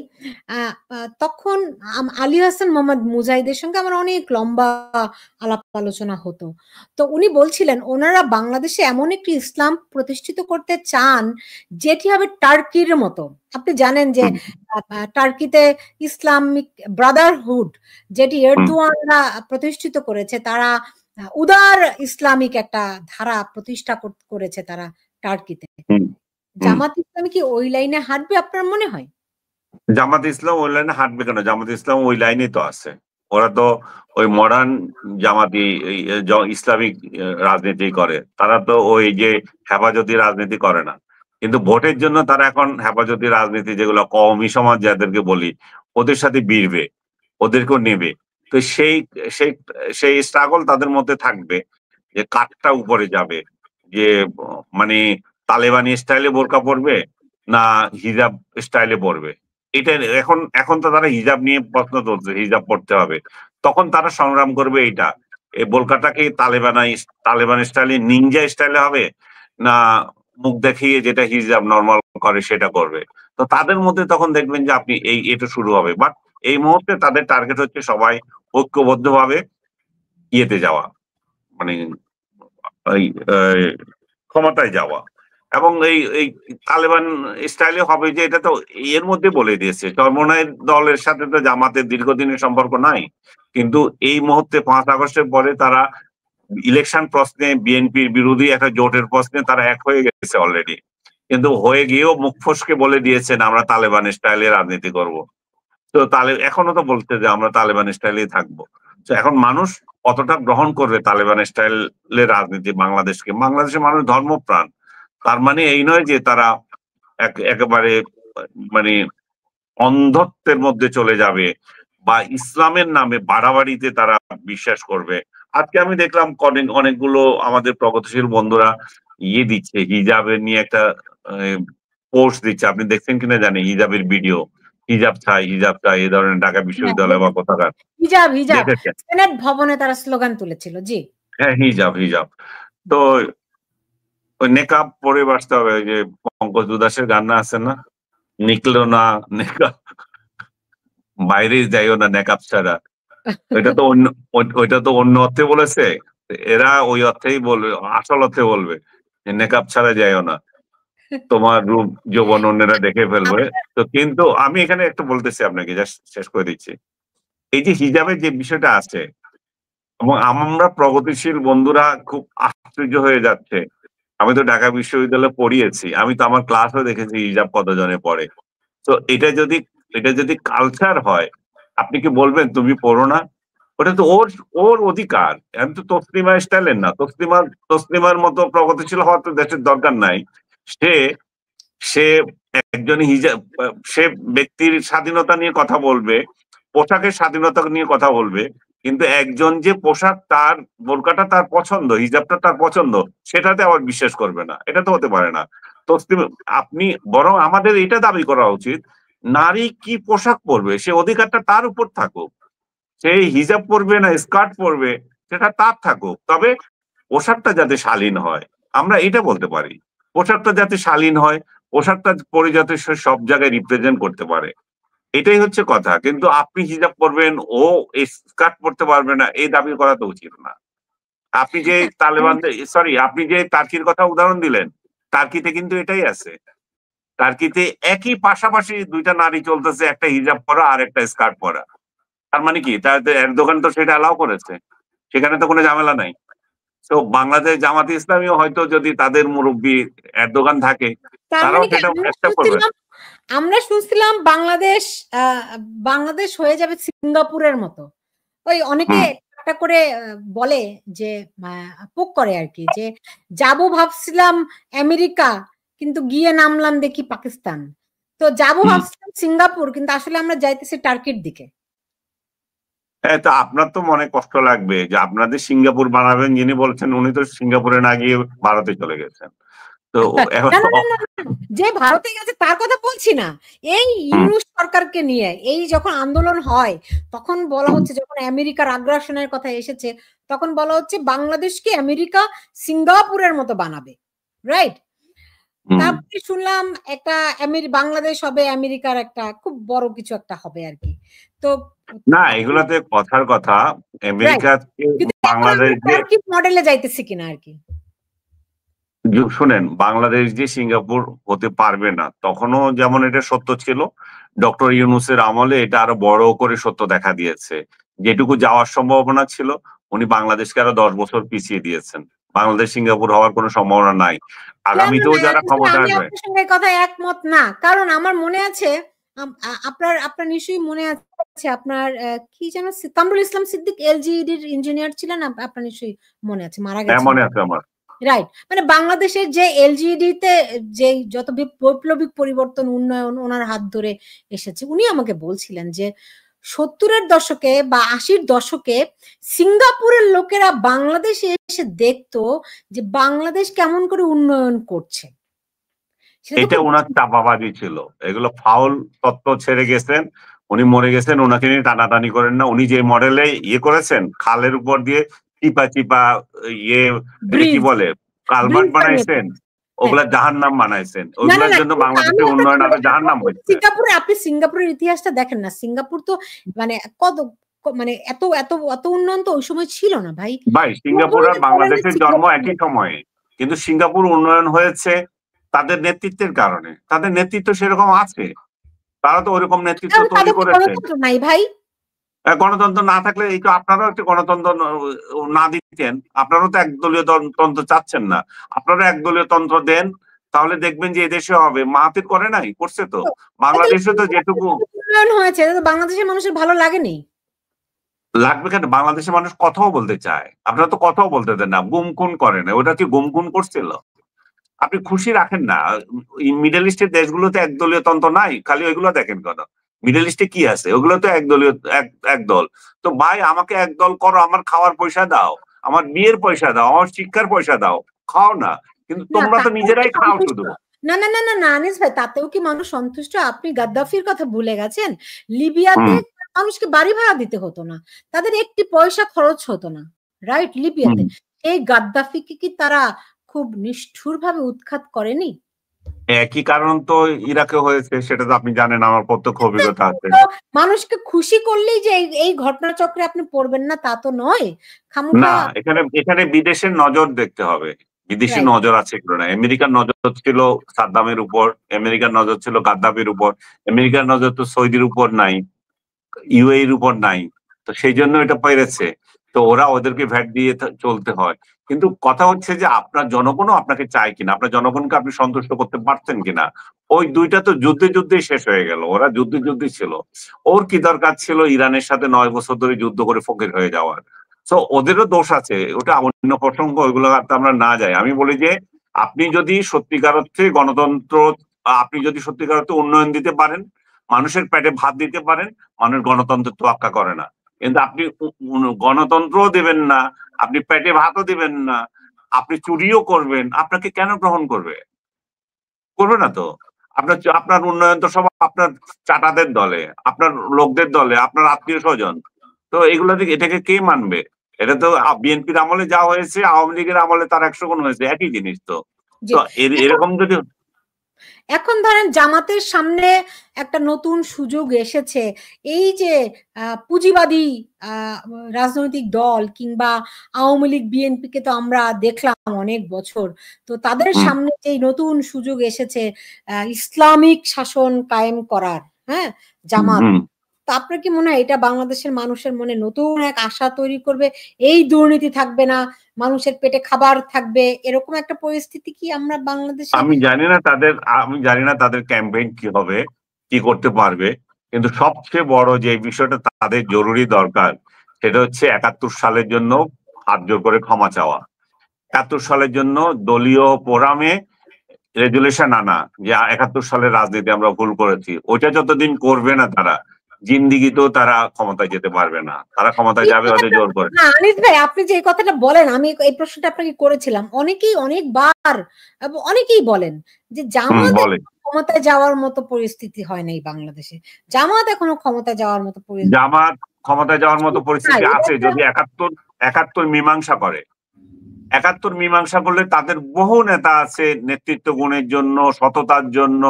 তখন আলী হাসান মোহাম্মদ মুজাহিদের সঙ্গে আমার অনেক লম্বা আলাপ আলোচনা হতো। তো উনি বলছিলেন ওনারা বাংলাদেশে এমন একটি ইসলাম প্রতিষ্ঠিত করতে চান যেটি হবে টার্কির মতো। আপনি জানেন যে টার্কিতে ইসলামিক ব্রাদারহুড যেটি এরদোয়ানরা প্রতিষ্ঠিত করেছে, তারা উদার ইসলামিক একটা ধারা প্রতিষ্ঠা করেছে তারা টার্কিতে। জামাত ইসলামী কি ওই লাইনে হাঁটবে আপনার মনে হয়? জামাত ইসলাম ওই লাইনে হাঁটবে কেন? জামাত ইসলাম ওই লাইনে তো আছে। ওরা তো ওই মডার্ন জামাতি ইসলামিক রাজনীতি করে। তারা তো ওই যে হেফাজতি রাজনীতি করে না। কিন্তু ভোটের জন্য তারা এখন হেফাজতি রাজনীতি, যেগুলো কওমি সমাজ যাদেরকে বলি, ওদের সাথে ভিড়বে, ওদেরকেও নেবে। তো সেই সেই সেই স্ট্রাগল তাদের মধ্যে থাকবে, যে কাঠটা উপরে যাবে, যে মানে তালেবানি স্টাইলে বোরকা পরবে না হিজাব স্টাইলে পরবে। এটা এখন এখন তো তারা হিজাব নিয়ে প্রশ্ন তুলছে, হিজাব পড়তে হবে। তখন তারা সংগ্রাম করবে এইটা, এই বোরকাটা কি তালেবান স্টাইলে, নিনজা স্টাইলে হবে, না মুখ দেখিয়ে যেটা হিজাব নর্মাল করে সেটা করবে। তো তাদের মধ্যে তখন দেখবেন যে আপনি এটা শুরু হবে। বাট এই মুহূর্তে তাদের টার্গেট হচ্ছে সবাই ঐক্যবদ্ধভাবে ইয়েতে যাওয়া, মানে এই ক্ষমতায় যাওয়া। এবং এই এই তালেবান স্টাইলে হবে, যে এটা তো এর মধ্যে বলে দিয়েছে, চরমোনাই দলের সাথে তো জামাতের দীর্ঘদিনের সম্পর্ক নাই, কিন্তু এই মুহূর্তে 5 আগস্টের পরে তারা ইলেকশন প্রশ্নে বিএনপির বিরোধী একটা জোটের প্রশ্নে তারা এক হয়ে গেছে অলরেডি। কিন্তু হয়ে গিয়েও মুখ ফসকে বলে দিয়েছেন আমরা তালেবান স্টাইলে রাজনীতি করব। তো এখনো তো বলতে যে আমরা তালেবান স্টাইলেই থাকবো। তো এখন মানুষ কতটা গ্রহণ করবে তালেবান স্টাইলের রাজনীতি বাংলাদেশের মানুষ ধর্মপ্রাণ। তার মানে এই নয় যে তারা একেবারে মানে অন্ধত্বের মধ্যে চলে যাবে বা ইসলামের নামে বাড়াবাড়িতে তারা বিশ্বাস করবে। আজকে আমি দেখলাম অনেকগুলো আমাদের প্রগতিশীল বন্ধুরা দিচ্ছে, হিজাবের নিয়ে একটা পোস্ট দিচ্ছে, আপনি দেখছেন কিনা জানি, হিজাবের ভিডিও, হিজাব চাই এই ধরনের ঢাকা বিশ্ববিদ্যালয় বা কোথাকার হিজাব দেখেছেন? সেনেট ভবনে তারা স্লোগান তুলেছিল। জি হ্যাঁ, হিজাব। তো ওই নেকাব পরে বাঁচতে হবে, ওই যে পঙ্কজ উদাসের গান না আছে না, নিকলো না নেকাব, বাইরে যাইও না নেকাব ছাড়া। ওইটা তো অন্য অর্থে বলেছে, এরা ওই অর্থেই বলবে, আসল অর্থে বলবে নেকাব ছাড়া যাইও না, তোমার রূপ যৌবন অন্যেরা দেখে ফেলবে। তো কিন্তু আমি এখানে একটু বলতেছি আপনাকে, জাস্ট শেষ করে দিচ্ছি। এই যে হিজাবের যে বিষয়টা আছে, এবং আমরা প্রগতিশীল বন্ধুরা খুব আশ্চর্য হয়ে যাচ্ছে। আমি তো ঢাকা বিশ্ববিদ্যালয়ে পড়িয়েছি, আমি তো আমার ক্লাসও দেখেছি হিজাব কতজনে পড়ে। তো এটা যদি কালচার হয়, আপনি কি বলবেন তুমি পড়ো না? ওটা তো ওর ওর অধিকার। আমি তো তসলিমা স্টাইলের না, তসলিমার মতো প্রগতিশীল হওয়ার তো দেশের দরকার নাই। সে সে একজন সে ব্যক্তির স্বাধীনতা নিয়ে কথা বলবে, পোশাকের স্বাধীনতা নিয়ে কথা বলবে, কিন্তু একজন যে পোশাক তার, বোরকাটা তার পছন্দ, হিজাবটা তার পছন্দ, সেটাতে আবার বিশ্বাস করবে না, এটা তো হতে পারে না। আপনি বরং আমাদের এটা দাবি করা উচিত, নারী কি পোশাক পরবে সে অধিকারটা তার উপর থাকুক। সেই হিজাব পরবে না স্কার্ট পরবে সেটা তার থাকুক, তবে পোশাকটা যাতে শালীন হয়, আমরা এটা বলতে পারি। পোশাকটা যাতে শালীন হয়, পোশাকটা পরে যাতে সে সব জায়গায় রিপ্রেজেন্ট করতে পারে, এটাই হচ্ছে কথা। কিন্তু আপনি হিজাব পরবেন, ও স্কার্ট পরতে পারবে না, এই দাবি করা তো উচিত না। আপনি যে তালেবান, সরি, আপনি যে টার্কির কথা উদাহরণ দিলেন, টার্কিতে কিন্তু এটাই আছে। টার্কিতে একই পাশাপাশি দুইটা নারী চলতেছে, একটা হিজাব পরা আর একটা স্কার্ট পরা। তার মানে কি, এরদোগান তো সেটা অ্যালাউ করেছে, সেখানে তো কোনো ঝামেলা নাই। তো বাংলাদেশ জামাতে ইসলামীও হয়তো যদি তাদের মুরব্বী এরদোগান থাকে, তার তারাও মানে কি সেটা অ্যাকসেপ্ট করবে। আমরা শুনছিলাম বাংলাদেশ হয়ে যাবে সিঙ্গাপুরের মতো। ওই অনেকে একটা করে বলে যে পোক করে আর কি, যে যাবো ভাবছিলাম আমেরিকা, কিন্তু গিয়ে নামলাম দেখি পাকিস্তান। তো যাবো ভাবছিলাম সিঙ্গাপুর, কিন্তু আসলে আমরা যাইতেছি টার্কির দিকে। হ্যাঁ, তো আপনার তো মনে কষ্ট লাগবে যে আপনাদের সিঙ্গাপুর বানাবেন যিনি বলছেন, উনি তো সিঙ্গাপুরে না গিয়ে ভারতে চলে গেছেন। তো এখন যে ভারতে গেছে তার কথা বলছি না, এই ইউনূস সরকারকে নিয়ে এই যখন আন্দোলন হয় তখন বলা হচ্ছে, যখন আমেরিকার আগ্রাসনের কথা এসেছে তখন বলা হচ্ছে বাংলাদেশকে আমেরিকা সিঙ্গাপুরের মতো বানাবে, রাইট? তারপরে শুনলাম একটা বাংলাদেশ হবে আমেরিকার একটা খুব বড় কিছু একটা হবে আর কি। তো না, এগুলাতে কথার কথা, আমেরিকাকে বাংলাদেশ যে মডেলে যাইতেছি কিনা আর কি। শুনেন, বাংলাদেশ যে সিঙ্গাপুর হতে পারবে না, তখনও যেমন এটা সত্য ছিল, ডক্টর ইউনূসের আমলে এটা আরো বড় করে সত্য দেখা দিয়েছে। যেটুকু যাওয়ার সম্ভাবনা ছিল, উনি বাংলাদেশকে আরো 10 বছর পিছিয়ে দিয়েছেন। বাংলাদেশ সিঙ্গাপুর হওয়ার কোনো সম্ভাবনা নাই। আগামীতেও যারা ক্ষমতা আমি আসবে। আপনার সঙ্গে কথা একমত না, কারণ আমার মনে আছে, আপনার নিশ্চয়ই মনে আছে, আপনার কি যেন কামরুল ইসলাম সিদ্দিক এলজিইডির ইঞ্জিনিয়ার ছিলেন, আপনার নিশ্চয়ই মনে আছে, মারা গেছে। মনে আছে আমার। রাইট, মানে বাংলাদেশের যে এলজিইডি তে যে যত বৈপ্লবিক পরিবর্তন উন্নয়ন ওনার হাত ধরে এসেছে, উনি আমাকে বলছিলেন যে 70-এর দশকে বা 80-র দশকে সিঙ্গাপুরের লোকেরা বাংলাদেশে এসে দেখতো যে বাংলাদেশ কেমন করে উন্নয়ন করছে। এটা ওনার চাপাবাজি ছিল, এগুলো ফাউল তত্ত্ব ছেড়ে গেছেন, উনি মরে গেছেন, ওনাকে নিয়ে টানাটানি করেন না। উনি যে মডেলে করেছেন, খালের উপর দিয়ে চিপা চিপা কি বলে কালভার্ট বানাইছেন, ওগুলা জাহান্নাম বানাইছেন, ওইগুলোর জন্য বাংলাদেশের উন্নয়ন আরো জাহান্নাম হচ্ছে। আপনি সিঙ্গাপুরের ইতিহাসটা দেখেন না, সিঙ্গাপুর তো মানে কত মানে এত এত এত উন্নয়ন তো ওই সময় ছিল না ভাই। সিঙ্গাপুর আর বাংলাদেশের জন্ম একই সময়ে, কিন্তু সিঙ্গাপুর উন্নয়ন হয়েছে তাদের নেতৃত্বের কারণে। তাদের নেতৃত্ব সেরকম আছে, তারা তো ওরকম নেতৃত্ব তৈরি করেছে। নাই ভাই, গণতন্ত্র না থাকলে এই তো আপনারাও একটা গণতন্ত্র না দিতেন, আপনারাও তো একদলীয় তন্ত্র চাচ্ছেন না, আপনারা একদলীয় তন্ত্র দেন, তাহলে দেখবেন যে এদেশে হবে। মাহাতির করে নাই, করছে তো। বাংলাদেশে তো যেটুকু উন্নয়ন হয়েছে, বাংলাদেশের মানুষের ভালো লাগেনি। লাগবে কেন? বাংলাদেশের মানুষ কথাও বলতে চায়, আপনারা তো কথাও বলতে দেন না, গুমখুন করে না। ওটা কি গুমখুন করছিল? আপনি খুশি রাখেন না। মিডল ইস্টের দেশগুলোতে একদলীয় তন্ত্র নাই, খালি ওইগুলো দেখেন কেন? মিডল ইস্টে কি আছে? ওগুলো তো একদলীয়, একদল। তো ভাই, আমাকে একদল করো, আমার খাওয়ার পয়সা দাও, আমার বিয়ের পয়সা দাও, আমার শিক্ষার পয়সা দাও, খাও না। কিন্তু তোমরা তো নিজেরাই খাও শুধু। না না না না না আনিস ভাই, তাতেও কি মানুষ সন্তুষ্ট? আপনি গাদ্দাফির কথা ভুলে গেছেন। লিবিয়াতে মানুষকে বাড়ি ভাড়া দিতে হতো না, তাদের একটি পয়সা খরচ হতো না, রাইট? লিবিয়াতে এই গাদ্দাফিকে কি তারা খুব নিষ্ঠুর ভাবে উৎখাত করেনি? একই কারণ তো ইরাকে হয়েছে, সেটা তো আপনি জানেন, আমার প্রত্যক্ষ অভিজ্ঞতা আছে। মানুষকে খুশি করলেই যে এই ঘটনাচক্রে আপনি পড়বেন না তা তো নয়। না, এখানে বিদেশের নজর দেখতে হবে, বিদেশি নজর আছে কিনা। আমেরিকার নজর ছিল সাদ্দামের উপর, আমেরিকার নজর ছিল গাদ্দাফির উপর, আমেরিকার নজর তো সৌদির উপর নাই, ইউএইর উপর নাই। তো সেই জন্য এটা পেরেছে। তো ওরা ওদেরকে ভ্যাট দিয়ে চলতে হয়। কিন্তু কথা হচ্ছে যে আপনার জনগণও আপনাকে চায় কিনা, আপনার জনগণকে আপনি সন্তুষ্ট করতে পারছেন কিনা। ওই দুইটা তো যুদ্ধে শেষ হয়ে গেল, ওরা যুদ্ধে ছিল। ওর কি দরকার ছিল ইরানের সাথে 9 বছর ধরে যুদ্ধ করে ফকির হয়ে যাওয়ার? তো ওদেরও দোষ আছে, ওটা অন্য প্রসঙ্গ, ওইগুলো আমরা না যাই। আমি বলি যে আপনি যদি সত্যিকার অর্থে গণতন্ত্র, আপনি যদি সত্যিকার অর্থে উন্নয়ন দিতে পারেন, মানুষের পেটে ভাত দিতে পারেন, মানুষ গণতন্ত্রের তোয়াক্কা করে না। কিন্তু আপনি গণতন্ত্রও দেবেন না, আপনি পেটে ভাতও দিবেন না, আপনি চুরিও করবেন, আপনাকে কেন গ্রহণ করবে? করবে না তো। আপনার উন্নয়ন তো সব আপনার চাটাদের দলে, আপনার লোকদের দলে, আপনার আত্মীয় স্বজন। তো এগুলো এটাকে কে মানবে? এটা তো বিএনপির আমলে যা হয়েছে, আওয়ামী লীগের আমলে তার 100 গুণ হয়েছে, একই জিনিস তো। তো এরকম যদি এখন ধরেন জামাতের সামনে একটা নতুন সুযোগ এসেছে, এই যে পুঁজিবাদী রাজনৈতিক দল কিংবা আওয়ামী লীগ বিএনপিকে তো আমরা দেখলাম অনেক বছর, তো তাদের সামনে যে নতুন সুযোগ এসেছে ইসলামিক শাসন কায়েম করার, হ্যাঁ, জামাত, তো আপনার কি মনে হয় এটা বাংলাদেশের মানুষের মনে নতুন এক আশা তৈরি করবে? এই দুর্নীতি থাকবে না, মানুষের পেটে খাবার থাকবে, এরকম একটা পরিস্থিতি কি আমরা বাংলাদেশে? আমি জানি না তাদের ক্যাম্পেইন কি হবে, কি করতে পারবে, কিন্তু সবচেয়ে বড় যে বিষয়টা তাদের জরুরি দরকার সেটা হচ্ছে 71 সালের জন্য হাত জোর করে ক্ষমা চাওয়া। 71 সালের জন্য দলীয় ফোরামে রেজুলেশন আনা যে 71 সালের রাজনীতি আমরা ভুল করেছি। ওইটা যতদিন করবে না তারা, জিন্দিগিতেও তারা ক্ষমতায় যেতে পারবে না। তারা ক্ষমতায় যাবে ওদের জোর করে। না আনিস ভাই, আপনি যে এই কথাটা বলেন, আমি এই প্রশ্নটা আপনাকে করেছিলাম, অনেকেই অনেকবার অনেকেই বলেন যে জামাত ক্ষমতায় যাওয়ার মতো পরিস্থিতি হয় নাই বাংলাদেশে, জামাত এখনো ক্ষমতায় যাওয়ার মতো পরিস্থিতি, জামাত ক্ষমতায় যাওয়ার মতো পরিস্থিতি আছে যদি 71 মীমাংসা করে। 71 মীমাংসা করলে তাদের বহু নেতা আছে নেতৃত্ব গুণের জন্য, সততার জন্য,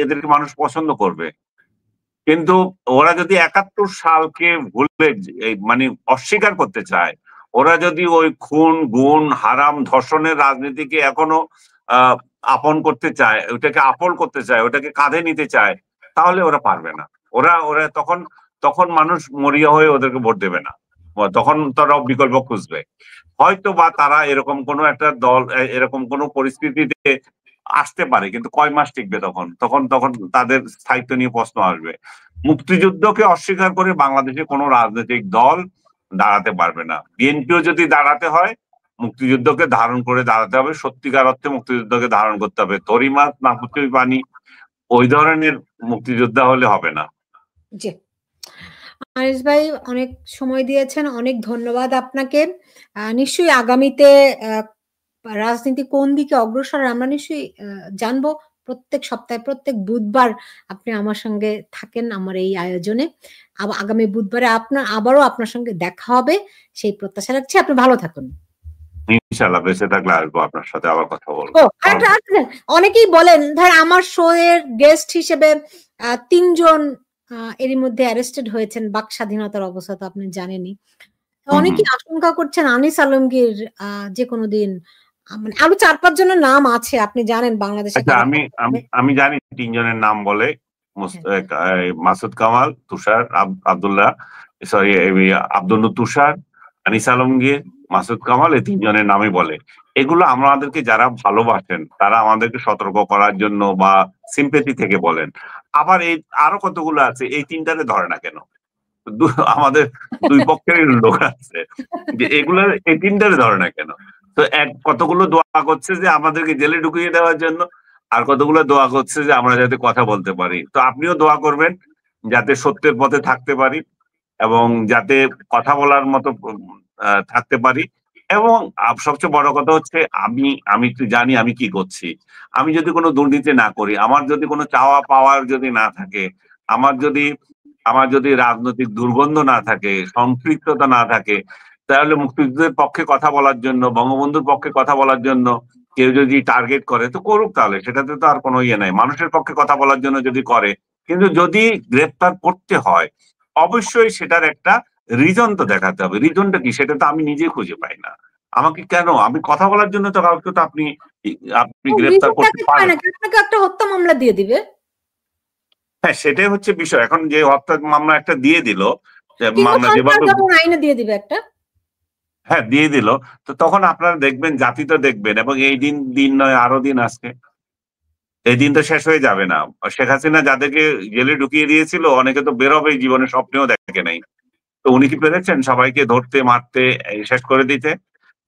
এদেরকে মানুষ পছন্দ করবে। কিন্তু ওরা যদি 71 সালকে ভুলে মানে অস্বীকার করতে চায়, ওরা যদি ওই খুন গুণ হারাম ধর্ষণের রাজনীতিকে এখনো আপন করতে চায়, ওইটাকে আপন করতে চায়, ওটাকে কাঁধে নিতে চায়, তাহলে ওরা পারবে না। ওরা ওরা তখন তখন মানুষ মরিয়া হয়ে ওদেরকে ভোট দেবে না, তখন তারা বিকল্প খুঁজবে। হয়তো বা তারা এরকম কোনো একটা দল এরকম কোনো পরিস্থিতিতে আসতে পারে, কিন্তু কয় মাস টিকবে তখন? তখন তখন তাদের স্থায়িত্ব নিয়ে প্রশ্ন আসবে। মুক্তিযুদ্ধকে অস্বীকার করে বাংলাদেশে কোনো রাজনৈতিক দল দাঁড়াতে পারবে না। বিএনপিও যদি দাঁড়াতে হয় মুক্তিযুদ্ধকে ধারণ করে দাঁড়াতে হবে, সত্যিকার অর্থে মুক্তিযুদ্ধকে ধারণ করতে হবে। তরি মাছ না পুঁটি পানি, ওই ধরনের মুক্তিযোদ্ধা হলে হবে না। জি আনিস ভাই, অনেক সময় দিয়েছেন, অনেক ধন্যবাদ আপনাকে। নিশ্চয়ই আগামীতে রাজনীতি কোন দিকে অগ্রসর আমরা নিশ্চয়ই জানবো। প্রত্যেক সপ্তাহে প্রত্যেক বুধবার আপনি আমার সঙ্গে থাকেন আমার এই আয়োজনে। আগামী বুধবারে আবারও আপনার সঙ্গে দেখা হবে সেই প্রত্যাশা রাখছি। আপনি ভালো থাকুন। ইনশাআল্লাহ বেঁচে থাকলে আসবো আপনার সাথে আবার কথা বলবো। অনেকেই বলেন, ধর আমার শো এর গেস্ট হিসেবে 3 জন এরই মধ্যে অ্যারেস্টেড হয়েছেন, বাক স্বাধীনতার অবস্থা তো আপনি জানেনই। অনেকেই আশঙ্কা করছেন আনিস আলমগীর যে কোনো দিন, মানে আরো 4-5 জনের নাম আছে আপনি জানেন বাংলাদেশে। আমি জানি 3 জনের নাম বলে, মাসুদ কামাল, তুষার আব্দুল্লাহ, সরি আব্দুল তুষার, আনিস আলমগীর, মাসুদ কামাল, এই 3 জনের নামই বলে। এগুলো আমাদেরকে যারা ভালোবাসেন তারা আমাদেরকে সতর্ক করার জন্য বা সিম্পেথি থেকে বলেন। আবার এই আরো কতগুলো আছে, এই 3টারে ধরে না কেন? আমাদের দুই পক্ষের লোক আছে যে এগুলো, এই 3টারে ধরে না কেন? তো কতগুলো দোয়া করছে যে আমাদেরকে জেলে ঢুকিয়ে দেওয়ার জন্য, আর কতগুলো দোয়া করছে যে আমরা যাতে কথা বলতে পারি। তো আপনিও দোয়া করবেন যাতে সত্যের পথে থাকতে পারি এবং যাতে কথা বলার মতো থাকতে পারি। এবং সবচেয়ে বড় কথা হচ্ছে আমি জানি আমি কি করছি। আমি যদি কোনো দুর্নীতি না করি, আমার যদি কোনো চাওয়া পাওয়ার যদি না থাকে, আমার যদি রাজনৈতিক দুর্গন্ধ না থাকে, সম্পৃক্ততা না থাকে, তাহলে মুক্তিযুদ্ধের পক্ষে কথা বলার জন্য, বঙ্গবন্ধুর পক্ষে কথা বলার জন্য কেউ যদি টার্গেট করে তো করুক, তাহলে সেটাতে তো আর কোনো ইয়ে নাই। মানুষের পক্ষে কথা বলার জন্য যদি করে, কিন্তু যদি গ্রেফতার করতে হয় অবশ্যই সেটার একটা রিজন তো দেখাতে হবে। রিজনটা কি সেটা তো আমি নিজে খুঁজে পাই না। আমাকে কেন, আমি কথা বলার জন্য তো কাউকে তো আপনি গ্রেফতার করতে পারেন, আপনাকে একটা হত্যা মামলা দিয়ে দিবে। হ্যাঁ সেটাই হচ্ছে বিষয়। এখন যে হত্যা মামলা একটা দিয়ে দিল, মামলা আইনে দিয়ে দিবে একটা, হ্যাঁ দিয়ে দিল, তো তখন আপনারা দেখবেন, জাতি তো দেখবেন, এবং এই দিন নয় আরো দিন আসবে, এই দিন তো শেষ হয়ে যাবে না। শেখ হাসিনা যাদেরকে জেলে ঢুকিয়ে দিয়েছিল অনেকে তো বেরোবে জীবনে স্বপ্নেও দেখে নাই। তো উনি কি পেরেছেন সবাইকে ধরতে মারতে শেষ করে দিতে?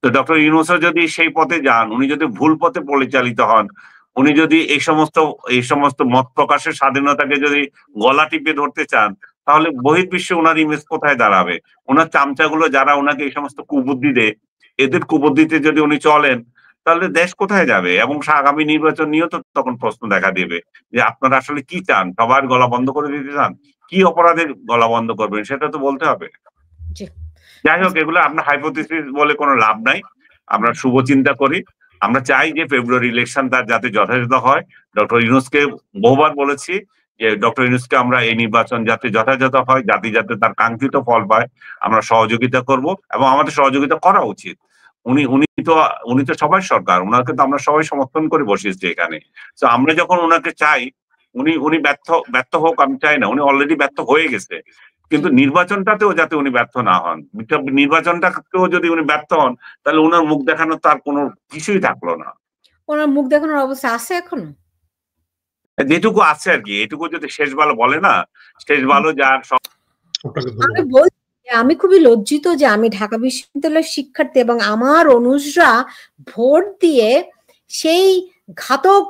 তো ডক্টর ইউনূসও যদি সেই পথে যান, উনি যদি ভুল পথে পরিচালিত হন, উনি যদি এই সমস্ত মত প্রকাশের স্বাধীনতাকে যদি গলা টিপে ধরতে চান, তাহলে বহির্বিশ্বে ওনার ইমেজ কোথায় দাঁড়াবে? ওনার চামচাগুলো যারা ওনাকে এই সমস্ত কুবুদ্ধি দেয়, এদের কুবুদ্ধিতে যদি উনি চলেন, তাহলে দেশ কোথায় যাবে? এবং আগামী নির্বাচন নিয়েও তো তখন প্রশ্ন দেখা দেবে যে আপনারা আসলে কি চান? সবার গলা বন্ধ করে দিতে চান? কি অপরাধের গলা বন্ধ করবেন সেটা তো বলতে হবে। যাই হোক, এগুলো আপনার হাইপোথিসিস বলে কোনো লাভ নাই। আমরা শুভ চিন্তা করি, আমরা চাই যে ফেব্রুয়ারি ইলেকশন তার যাতে যথাযথ হয়। ডক্টর ইউনূসকে বহুবার বলেছি যে ডক্টর ইউনূসকে আমরা এই নির্বাচন যাতে যথাযথ হয়, জাতি যাতে তার কাঙ্ক্ষিত ফল পায়, আমরা সহযোগিতা করব এবং আমাদের সহযোগিতা করা উচিত। উনি উনি তো উনি তো সবাই সরকার, ওনাকে তো আমরা সবাই সমর্থন করে বসিয়েছি এখানে। তো আমরা যখন ওনাকে চাই, উনি উনি ব্যর্থ হোক আমি চাই না, উনি অলরেডি ব্যর্থ হয়ে গেছে। কিন্তু নির্বাচনটাতেও যাতে উনি ব্যর্থ না হন, নির্বাচনটাকেও যদি উনি ব্যর্থ হন তাহলে ওনার মুখ দেখানোর তার কোনো কিছুই থাকলো না। ওনার মুখ দেখানোর অবস্থা আছে এখনো? যেটুকু আছে আর কি, এটুকু যদি শেষ ভালো বলে না, শেষ ভালো যার সব। আমি বলছি আমি খুবই লজ্জিত যে আমি ঢাকা বিশ্ববিদ্যালয়ের শিক্ষার্থী এবং আমার অনুজরা ভোট দিয়ে সেই ঘাতক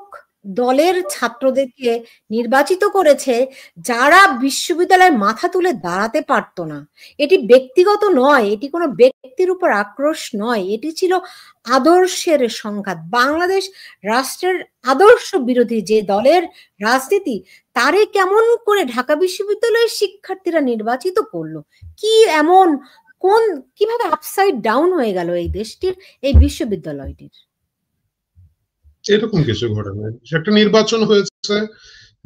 দলের ছাত্রদেরকে নির্বাচিত করেছে যারা বিশ্ববিদ্যালয়ের মাথা তুলে দাঁড়াতে পারতো না। এটি ব্যক্তিগত নয়, এটি কোনো ব্যক্তির উপর আক্রোশ নয়, এটি ছিল আদর্শের সংঘাত। বাংলাদেশ রাষ্ট্রের আদর্শ বিরোধী যে দলের রাজনীতি, তারে কেমন করে ঢাকা বিশ্ববিদ্যালয়ের শিক্ষার্থীরা নির্বাচিত করলো? কি এমন কিভাবে আপসাইড ডাউন হয়ে গেল এই দেশটির, এই বিশ্ববিদ্যালয়টির? এরকম কিছু ঘটনা, একটা নির্বাচন হয়েছে,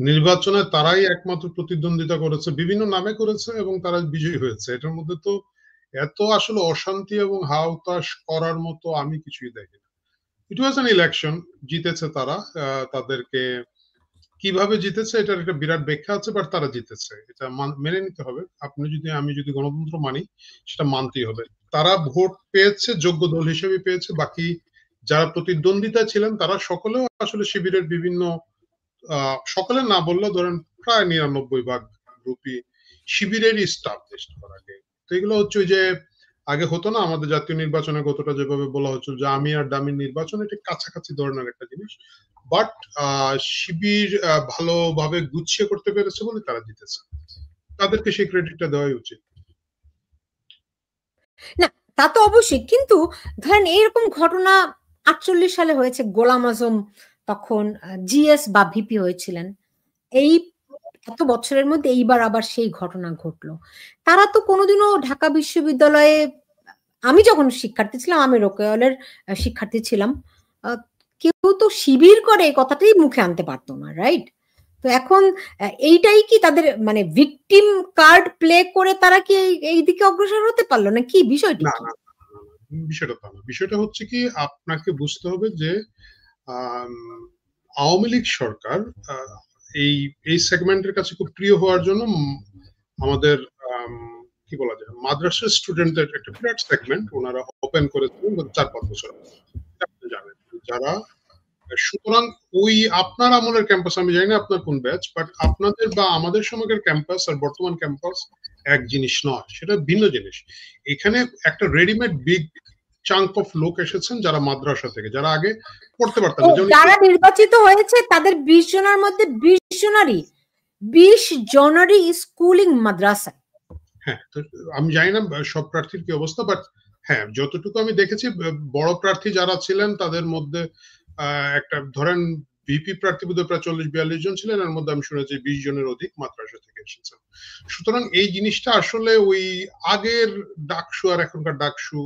নির্বাচনে তারাই একমাত্র প্রতিদ্বন্দ্বিতা করেছে, বিভিন্ন নামে করেছে এবং তারা বিজয়ী হয়েছে। এটার মধ্যে তো এত আসলে অশান্তি এবং হাওতাশ করার মতো আমি কিছুই দেখি না। ইট ওয়াজ অ্যান ইলেকশন, জিতেছে তারা, তাদেরকে কিভাবে জিতেছে এটার একটা বিরাট ব্যাখ্যা আছে, বাট তারা জিতেছে, এটা মেনে নিতে হবে। আমি যদি গণতন্ত্র মানি সেটা মানতেই হবে। তারা ভোট পেয়েছে, যোগ্য দল হিসেবে পেয়েছে। বাকি যারা প্রতিদ্বন্দ্বিতা ছিলেন তারা সকলেও আসলে শিবিরের বিভিন্ন সকলে না বললেও ধরেন প্রায় 99% গ্রুপই শিবিরেরই স্টাফ দেশটা করার আগে। তো এগুলো হচ্ছে ওই যে আগে হতো না আমাদের জাতীয় নির্বাচনে গতটা যেভাবে বলা হচ্ছিল যে আমি আর দামির নির্বাচন, এটা কাছাকাছি ধরনের একটা জিনিস। বাট শিবির ভালোভাবে গুছিয়ে করতে পেরেছে বলে তারা জিতেছে, তাদেরকে সেই ক্রেডিটটা দেওয়াই উচিত। না তা তো অবশ্যই, কিন্তু ধরেন এইরকম ঘটনা 48 সালে হয়েছে, গোলাম আজম তখন জিএস বা ভিপি হয়েছিলেন। এই এত বছরের মধ্যে এইবার আবার সেই ঘটনা ঘটলো। তারা তো কোনোদিনও ঢাকা বিশ্ববিদ্যালয়ে, আমি যখন শিক্ষার্থী ছিলাম, আমি রোকেয়ালের শিক্ষার্থী ছিলাম, কেউ তো শিবির করে এই কথাটাই মুখে আনতে পারতো না, রাইট? তো এখন এইটাই কি তাদের মানে ভিকটিম কার্ড প্লে করে তারা কি এই দিকে অগ্রসর হতে পারলো না? কি বিষয়টা? না, বিষয়টা তা না। বিষয়টা হচ্ছে কি, আপনাকে বুঝতে হবে যে আওয়ামী লীগ সরকার এই সেগমেন্টের কাছে খুব প্রিয় হওয়ার জন্য আমাদের কি বলা যায়, মাদ্রাসা স্টুডেন্টদের একটা বিরাট সেগমেন্ট ওনারা ওপেন করেছিলেন 4-5 বছর আপনি জানেন যারা। সুতরাং ওই আপনার আমলের ক্যাম্পাস, আমি জানি না আপনার কোন ব্যাচ, বাট আপনাদের বা আমাদের সময়কার ক্যাম্পাস আর বর্তমান ক্যাম্পাস এক জিনিস নয়, সেটা ভিন্ন জিনিস। এখানে একটা রেডিমেড বিগ চাঙ্ক অফ লোক এসেছেন যারা মাদ্রাসা থেকে, যারা আগে পড়তে পারতেন না। যারা নির্বাচিত হয়েছে তাদের 20 জনের মধ্যে 20 জনেরই স্কুলিং মাদ্রাসা। হ্যাঁ, তো আমি জানি না সব প্রার্থীর কি অবস্থা, বাট হ্যাঁ যতটুকু আমি দেখেছি বড় প্রার্থী যারা ছিলেন তাদের মধ্যে একটা ধরেন ভিপি প্রার্থী বোধহয় প্রায় 40-42 জন ছিলেন, এর মধ্যে আমি শুনেছি 20 জনের অধিক মাদ্রাসা থেকে এসেছেন। সুতরাং এই জিনিসটা আসলে ওই আগের ডাকসু আর এখনকার ডাকসু,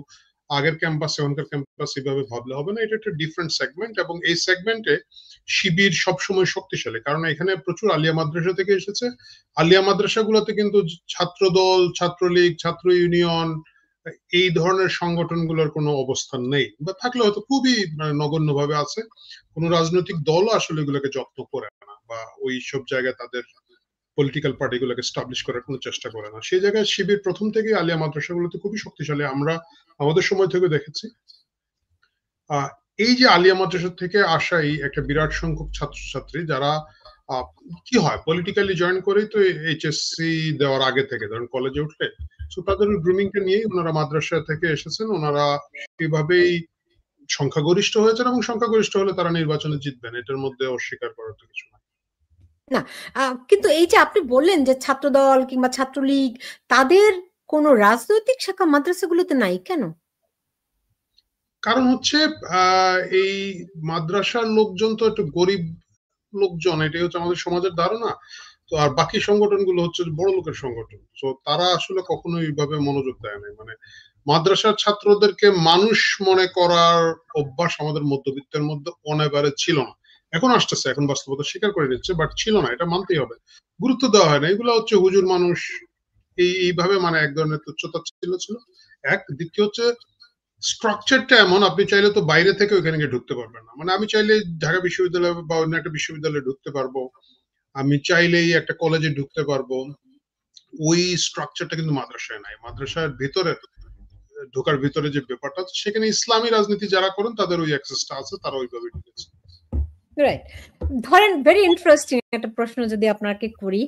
আগের ক্যাম্পাস এখনকার ক্যাম্পাস এভাবে ভাবলে হবে না। এটা একটা ডিফারেন্ট সেগমেন্ট এবং এই সেগমেন্টে শিবির সবসময় শক্তিশালী, কারণ এখানে প্রচুর আলিয়া মাদ্রাসা থেকে এসেছে। আলিয়া মাদ্রাসাগুলোতে কিন্তু ছাত্রদল, ছাত্রলীগ, ছাত্র ইউনিয়ন এই ধরনের সংগঠনগুলোর কোনো অবস্থান নেই, বা থাকলে হয়তো খুবই নগণ্য ভাবে আছে। কোন রাজনৈতিক দলও আসলে এগুলোকে যত্ন করে না, বা ওই সব জায়গায় তাদের পলিটিক্যাল পার্টিগুলোকে এস্টাবলিশ করার কোনো চেষ্টা করে না। সেই জায়গায় শিবির প্রথম থেকেই আলিয়া মাদ্রাসাগুলোতে খুবই শক্তিশালী, আমরা আমাদের সময় থেকে দেখেছি। এই যে আলিয়া মাদ্রাসা থেকে আসা এই একটা বিরাট সংখ্যক ছাত্রছাত্রী যারা কি হয় পলিটিক্যালি জয়েন করেই তো এইচএসসি দেওয়ার আগে থেকে ধরেন কলেজে উঠলে, তো তাদের গ্রুমিংটা নিয়েই ওনারা মাদ্রাসা থেকে এসেছেন। ওনারা সেভাবেই সংখ্যাগরিষ্ঠ হয়েছেন এবং সংখ্যাগরিষ্ঠ হলে তারা নির্বাচনে জিতবেন, এটার মধ্যে অস্বীকার করার তো কিছু না। না কিন্তু এই যে আপনি বললেন যে ছাত্রদল কিংবা ছাত্রলীগ তাদের কোন রাজনৈতিক শাখা মাদ্রাসাগুলোতে নাই কেন? কারণ হচ্ছে এই মাদ্রাসার লোকজন তো একটু গরিব লোকজন, এটাই হচ্ছে আমাদের সমাজের ধারণা। তো আর বাকি সংগঠনগুলো হচ্ছে বড় লোকের সংগঠন, তো তারা আসলে কখনো এইভাবে মনোযোগ দেয় না। মানে মাদ্রাসার ছাত্রদেরকে মানুষ মনে করার অভ্যাস আমাদের মধ্যবিত্তের মধ্যে অনেবারে ছিল না। এখন আসতেছে, এখন বাস্তবতা স্বীকার করে নিচ্ছে, বাট ছিল না, এটা মানতেই হবে। গুরুত্ব দেওয়া হয় না, এগুলো হচ্ছে হুজুর মানুষ, এইভাবে মানে এক ধরনের তুচ্ছতা ছিল। এক, দ্বিতীয় হচ্ছে স্ট্রাকচারটা এমন, আপনি চাইলে তো বাইরে থেকে ওইখানে গিয়ে ঢুকতে পারবেন না। মানে আমি চাইলে ঢাকা বিশ্ববিদ্যালয় বা অন্য একটা বিশ্ববিদ্যালয়ে ঢুকতে পারবো, আমি চাইলেই একটা কলেজে ঢুকতে পারবো, ওই স্ট্রাকচারটা কিন্তু মাদ্রাসায় নাই। মাদ্রাসার ভিতরে ঢোকার ভিতরে যে ব্যাপারটা, সেখানে ইসলামী রাজনীতি যারা করেন তাদের ওই অ্যাক্সেসটা আছে, তারা ওইভাবে ঢুকেছে। রাইট। ধরেন ভেরি ইন্টারেস্টিং একটা প্রশ্ন যদি আপনাকে করি,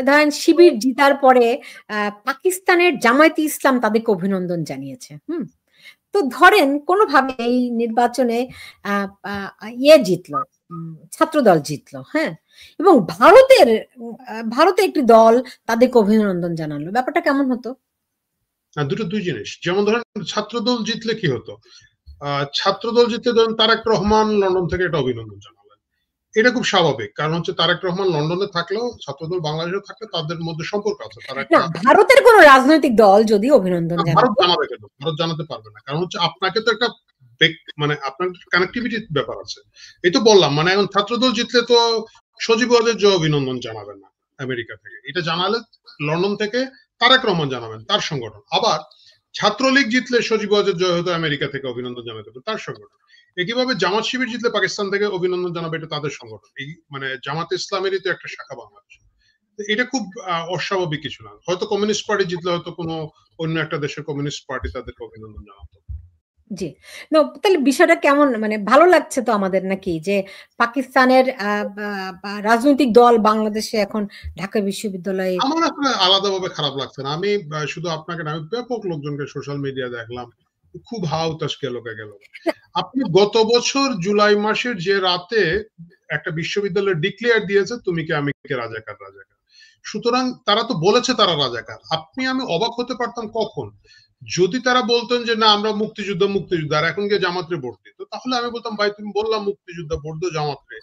ধরেন শিবির জিতার পরে পাকিস্তানের জামায়াতে ইসলাম তাদেরকে অভিনন্দন জানিয়েছে। তো ধরেন কোনোভাবে এই নির্বাচনে জিতলো, ছাত্রদল জিতলো, হ্যাঁ, এবং ভারতে একটি দল তাদেরকে অভিনন্দন জানালো, ব্যাপারটা কেমন হতো? দুটো দুই জিনিস। যেমন ধরেন ছাত্রদল জিতলে কি হতো, ছাত্রদল জিতলে ধরেন তারেক রহমান লন্ডন থেকে একটা অভিনন্দন জানালেন, এটা খুব স্বাভাবিক। কারণ হচ্ছে তারেক রহমান লন্ডনে থাকলেও ছাত্রদল বাংলাদেশে থাকলে তাদের মধ্যে সম্পর্ক আছে। তারা না, ভারতের কোন রাজনৈতিক দল যদি অভিনন্দন জানায়, ভারত জানাবে কেন? ভারত জানাতে পারবে না, কারণ হচ্ছে আপনাকে তো একটা মানে আপনার কানেক্টিভিটির ব্যাপার আছে। এই তো বললাম, মানে এখন ছাত্রদল জিতলে তো সজীব ওয়াজেদ জয় অভিনন্দন জানাবেন না আমেরিকা থেকে, এটা জানালে লন্ডন থেকে তারেক রহমান জানাবেন, তার সংগঠন। আবার ছাত্রলীগ জিতলে সজীব ওয়াজেদ জয় হয়তো আমেরিকা থেকে অভিনন্দন জানাতে হবে, তার সংগঠন। একইভাবে জামাত শিবির জিতলে পাকিস্তান থেকে অভিনন্দন জানাবে, এটা তাদের সংগঠন। এই মানে জামাত ইসলামেরই তো একটা শাখা বাংলাদেশ। এটা খুব অস্বাভাবিক কিছু না। হয়তো কমিউনিস্ট পার্টি জিতলে হয়তো কোনো অন্য একটা দেশের কমিউনিস্ট পার্টি তাদেরকে অভিনন্দন জানাতো। জি, তাহলে বিষয়টা কেমন, মানে ভালো লাগছে তো আমাদের নাকি যে পাকিস্তানের রাজনৈতিক দল বাংলাদেশে এখন ঢাকা বিশ্ববিদ্যালয়ে? আমার আসলে আলাদাভাবে খারাপ লাগছে না। আমি শুধু আপনাকে না, আমি ব্যাপক লোকজনকে সোশ্যাল মিডিয়া দেখলাম, খুব হাউতাশ গেল। আপনি গত বছর জুলাই মাসের যে রাতে একটা বিশ্ববিদ্যালয় ডিক্লেয়ার দিয়েছে তুমি কি আমি কে রাজাকার। সুতরাং তারা তো বলেছে তারা রাজাকার। আমি অবাক হতে পারতাম কখন, যদি তারা বলতেন যে না আমরা মুক্তিযুদ্ধ আর এখন গিয়ে জামাতরে ভোট দিত, তাহলে আমি বলতাম ভাই তুমি বললাম মুক্তিযুদ্ধ ভোট দো জামাতরে,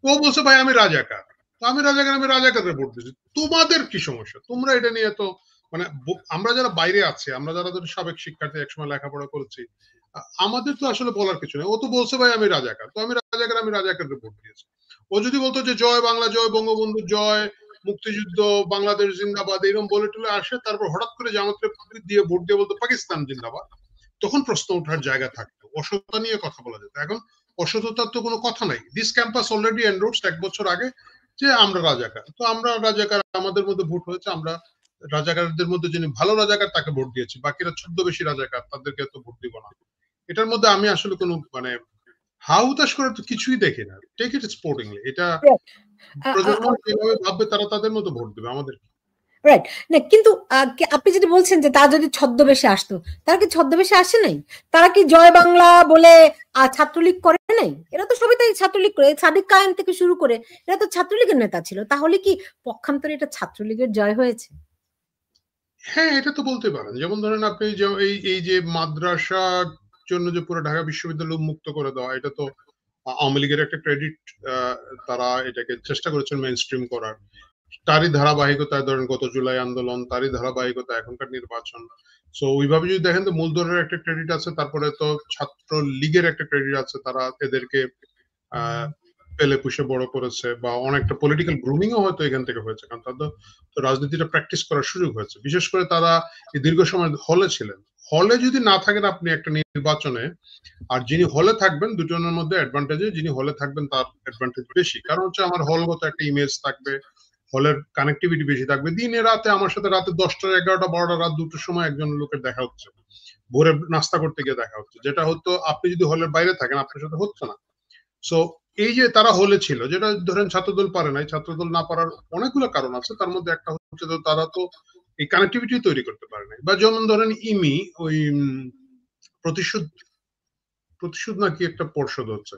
ও বলছে ভাই আমি রাজাকার, তো আমি রাজাকারে ভোট দিচ্ছি, তোমাদের কি সমস্যা? তোমরা এটা নিয়ে তো মানে আমরা যারা বাইরে আছি, আমরা যারা সাবেক শিক্ষার্থী একসময় লেখাপড়া করেছি, আমাদের তো আসলে বলার কিছু নেই। ও তো বলছে ভাই আমি রাজাকার, তো আমি রাজাকারে ভোট দিয়েছি। ও যদি বলতো যে জয় বাংলা, জয় বঙ্গবন্ধু, জয় মুক্তিযুদ্ধ, বাংলাদেশ জিন্দাবাদ এরকম বলে টলে আসে, তারপর হঠাৎ করে জামাতের দিয়ে ভোট দিয়ে বলতো পাকিস্তান জিন্দাবাদ, তখন প্রশ্ন ওঠার জায়গা থাকতো, অসততা নিয়ে কথা বলা যেত। এখন অসততার তো কোনো কথা নাই। দিস ক্যাম্পাস অলরেডি এন্ডোর্সড 1 বছর আগে যে আমরা রাজাকার, তো আমরা রাজাকার, আমাদের মধ্যে ভোট হয়েছে, আমরা রাজাকারদের মধ্যে যিনি ভালো রাজাকার তাকে ভোট দিয়েছি, বাকিরা ছদ্মবেশী রাজাকার তাদেরকে তো ভোট দিব না। এটার মধ্যে আমি আসলে কোনো মানে হাউতাশ করার তো কিছুই দেখি না। Take it sportingly. এটা প্রজন্ম যেভাবে ভাববে তারা তাদের মতো ভোট দেবে, আমাদের রাইট না। কিন্তু আপনি যদি বলছেন যে তারা যদি ছদ্মবেশে আসতো, তারা কি ছদ্মবেশে আসে নাই? তারা কি জয় বাংলা বলে ছাত্রলীগ করে নাই? এরা তো সবই তাই ছাত্রলীগ করে, সাদিক কায়েম থেকে শুরু করে এরা তো ছাত্রলীগের নেতা ছিল। তাহলে কি পক্ষান্তরে এটা ছাত্রলীগের জয় হয়েছে? হ্যাঁ, এটা তো বলতে পারেন। যেমন ধরেন আপনি যে এই যে মাদ্রাসার জন্য যে পুরো ঢাকা বিশ্ববিদ্যালয় উন্মুক্ত করে দেওয়া, এটা তো আওয়ামী লীগের একটা ক্রেডিট। তারা এটাকে চেষ্টা করেছেন মেইন স্ট্রিম করার, তারই ধারাবাহিকতায় ধরেন গত জুলাই আন্দোলন, তারই ধারাবাহিকতা এখনকার নির্বাচন। সো ওইভাবে যদি দেখেন তো মূলধনের একটা ক্রেডিট আছে, তারপরে তো ছাত্র লীগের একটা ক্রেডিট আছে, তারা এদেরকে পেলে পুষে বড় করেছে, বা অনেকটা পলিটিক্যাল গ্রুমিংও হয়তো এখান থেকে হয়েছে, কারণ তাদের তো রাজনীতিটা প্র্যাকটিস করার সুযোগ হয়েছে। বিশেষ করে তারা এই দীর্ঘ সময় হলে ছিলেন। হলে যদি না থাকেন আপনি একটা নির্বাচনে, আর যিনি হলে থাকবেন, দুজনের মধ্যে অ্যাডভান্টেজ, যিনি হলে থাকবেন তার অ্যাডভান্টেজ বেশি। কারণ হচ্ছে আমার হলগত একটা ইমেজ থাকবে, হলের কানেক্টিভিটি বেশি থাকবে। দিনে রাতে আমার সাথে রাতে 10টা 11টা 12টা রাত 2টোর সময় একজন লোকের দেখা হচ্ছে, ভোরে নাস্তা করতে গিয়ে দেখা হচ্ছে, যেটা হতো আপনি যদি হলের বাইরে থাকেন আপনার সাথে হচ্ছে না। সো এই যে তারা হলে ছিল, যেটা ধরেন ছাত্রদল পারে নাই, ছাত্রদল না পারার অনেকগুলো কারণ আছে, তার মধ্যে একটা হচ্ছে যে তারা তো এই কানেক্টিভিটি তৈরি করতে পারে নাই। বা যেমন ধরেন ইমি ওই প্রতিশোধ নাকি একটা পর্ষদ হচ্ছে,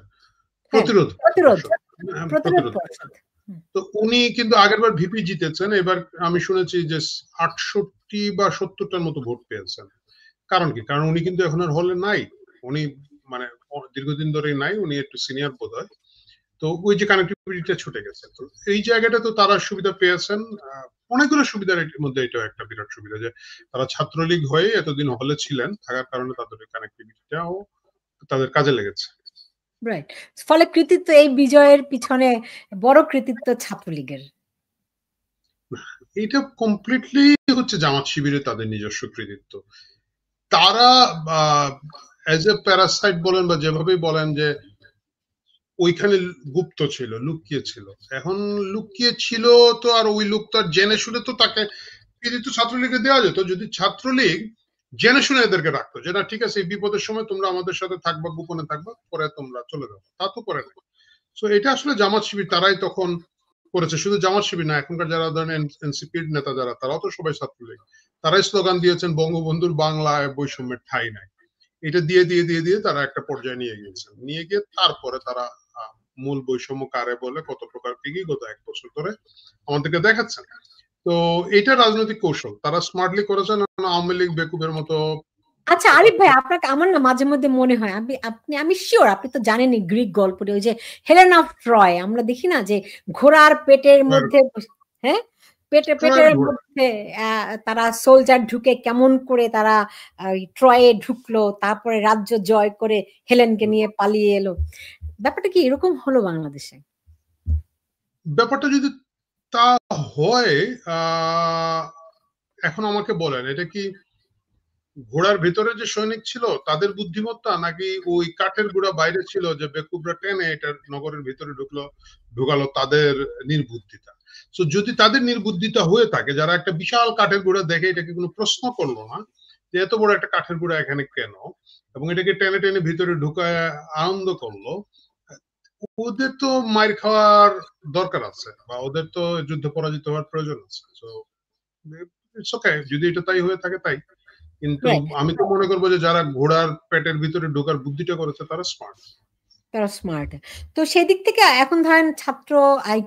প্রতিরোধ। তো উনি কিন্তু আগেরবার ভিপি জিতেছেন, এবার আমি শুনেছি যে 68 বা 70টার মতো ভোট পেয়েছেন। কারণ কি? কারণ উনি কিন্তু এখন আর হলে নাই, উনি মানে দীর্ঘদিন ধরেই নাই, উনি একটু সিনিয়র বোধ হয়। তো ওই যে কানেক্টিভিটিটা ছুটে গেছে, তো এই জায়গাটা তো তারা সুবিধা পেয়েছেন। অনেকগুলো সুবিধার মধ্যে এটাও একটা বিরাট সুবিধা যে তারা ছাত্রলীগ হয়ে এতদিন হলে ছিলেন, থাকার কারণে তাদের কানেক্টিভিটিটাও তাদের কাজে লেগেছে। রাইট। ফলে কৃতিত্ব, এই বিজয়ের পিছনে বড় কৃতিত্ব ছাত্রলীগের। এটা কমপ্লিটলি হচ্ছে জামাত শিবিরের তাদের নিজস্ব কৃতিত্ব। তারা অ্যাজ এ প্যারাসাইট বলেন বা যেভাবেই বলেন যে ওইখানে গুপ্ত ছিল, লুকিয়ে ছিল। এখন লুকিয়ে ছিল তো আর ওই লোক তো আর জেনে শুনে তো তাকে কৃতিত্ব ছাত্রলীগে দেওয়া যেত যদি ছাত্রলীগ জেনে শুনে এদেরকে রাখতো যে না ঠিক আছে এই বিপদের সময় তোমরা আমাদের সাথে থাকবা, গোপনে থাকবা, পরে তোমরা চলে যাবো। তা তো করে না। সো এটা আসলে জামাত শিবির তারাই তখন করেছে। শুধু জামাত শিবির না, এখনকার যারা ধরেন এনসিপির নেতা যারা, তারাও তো সবাই ছাত্রলীগ। তারাই স্লোগান দিয়েছেন বঙ্গবন্ধুর বাংলায় বৈষম্যের ঠাঁই নাই। এটা দিয়ে দিয়ে দিয়ে দিয়ে তারা একটা পর্যায়ে নিয়ে গিয়েছেন। নিয়ে গিয়ে তারপরে তারা মূল বৈষম্য কারে বলে কত প্রকার কি গত 1 বছর ধরে আমাদেরকে দেখাচ্ছেন। তো এটা রাজনৈতিক কৌশল তারা স্মার্টলি করেছেন। আওয়ামী লীগ বেকুবের মতো। আচ্ছা আরিফ ভাই, আপনাকে আমার না মাঝে মধ্যে মনে হয় আমি শিওর আপনি তো জানেনই গ্রিক গল্পটি, ওই যে হেলেন অফ ট্রয়, আমরা দেখি না যে ঘোড়ার পেটের মধ্যে, হ্যাঁ পেটের মধ্যে তারা সোলজার ঢুকে কেমন করে তারা ট্রয়ে ঢুকলো, তারপরে রাজ্য জয় করে হেলেনকে নিয়ে পালিয়ে এলো। ব্যাপারটা কি এরকম হলো বাংলাদেশে? ব্যাপারটা যদি তা হয়, এখন আমাকে বলেন এটা কি ঘোড়ার ভিতরে যে সৈনিক ছিল তাদের বুদ্ধিমত্তা, নাকি ওই কাঠের গুঁড়া বাইরে ছিল যে বেকুবরা টেনে এটা নগরের ভিতরে ঢুকালো তাদের নির্বুদ্ধিতা? তো যদি তাদের নির্বুদ্ধিতা হয়ে থাকে, যারা একটা বিশাল কাঠের গুঁড়া দেখে এটাকে কোনো প্রশ্ন করলো না যে এত বড় একটা কাঠের গুঁড়া এখানে কেন, এবং এটাকে টেনে টেনে ভিতরে ঢুকায় আনন্দ করলো, ওদের তো মার খাওয়ার দরকার আছে বা ওদের তো যুদ্ধে পরাজিত হওয়ার প্রয়োজন আছে। তো ইটস ওকে যদি এটা তাই হয়ে থাকে তাই। কিন্তু আমি তো মনে করবো যে যারা ঘোড়ার পেটের ভিতরে ঢোকার বুদ্ধিটা করেছে তারা স্মার্ট। তো সেই দিক থেকে এখন ধরেন ছাত্র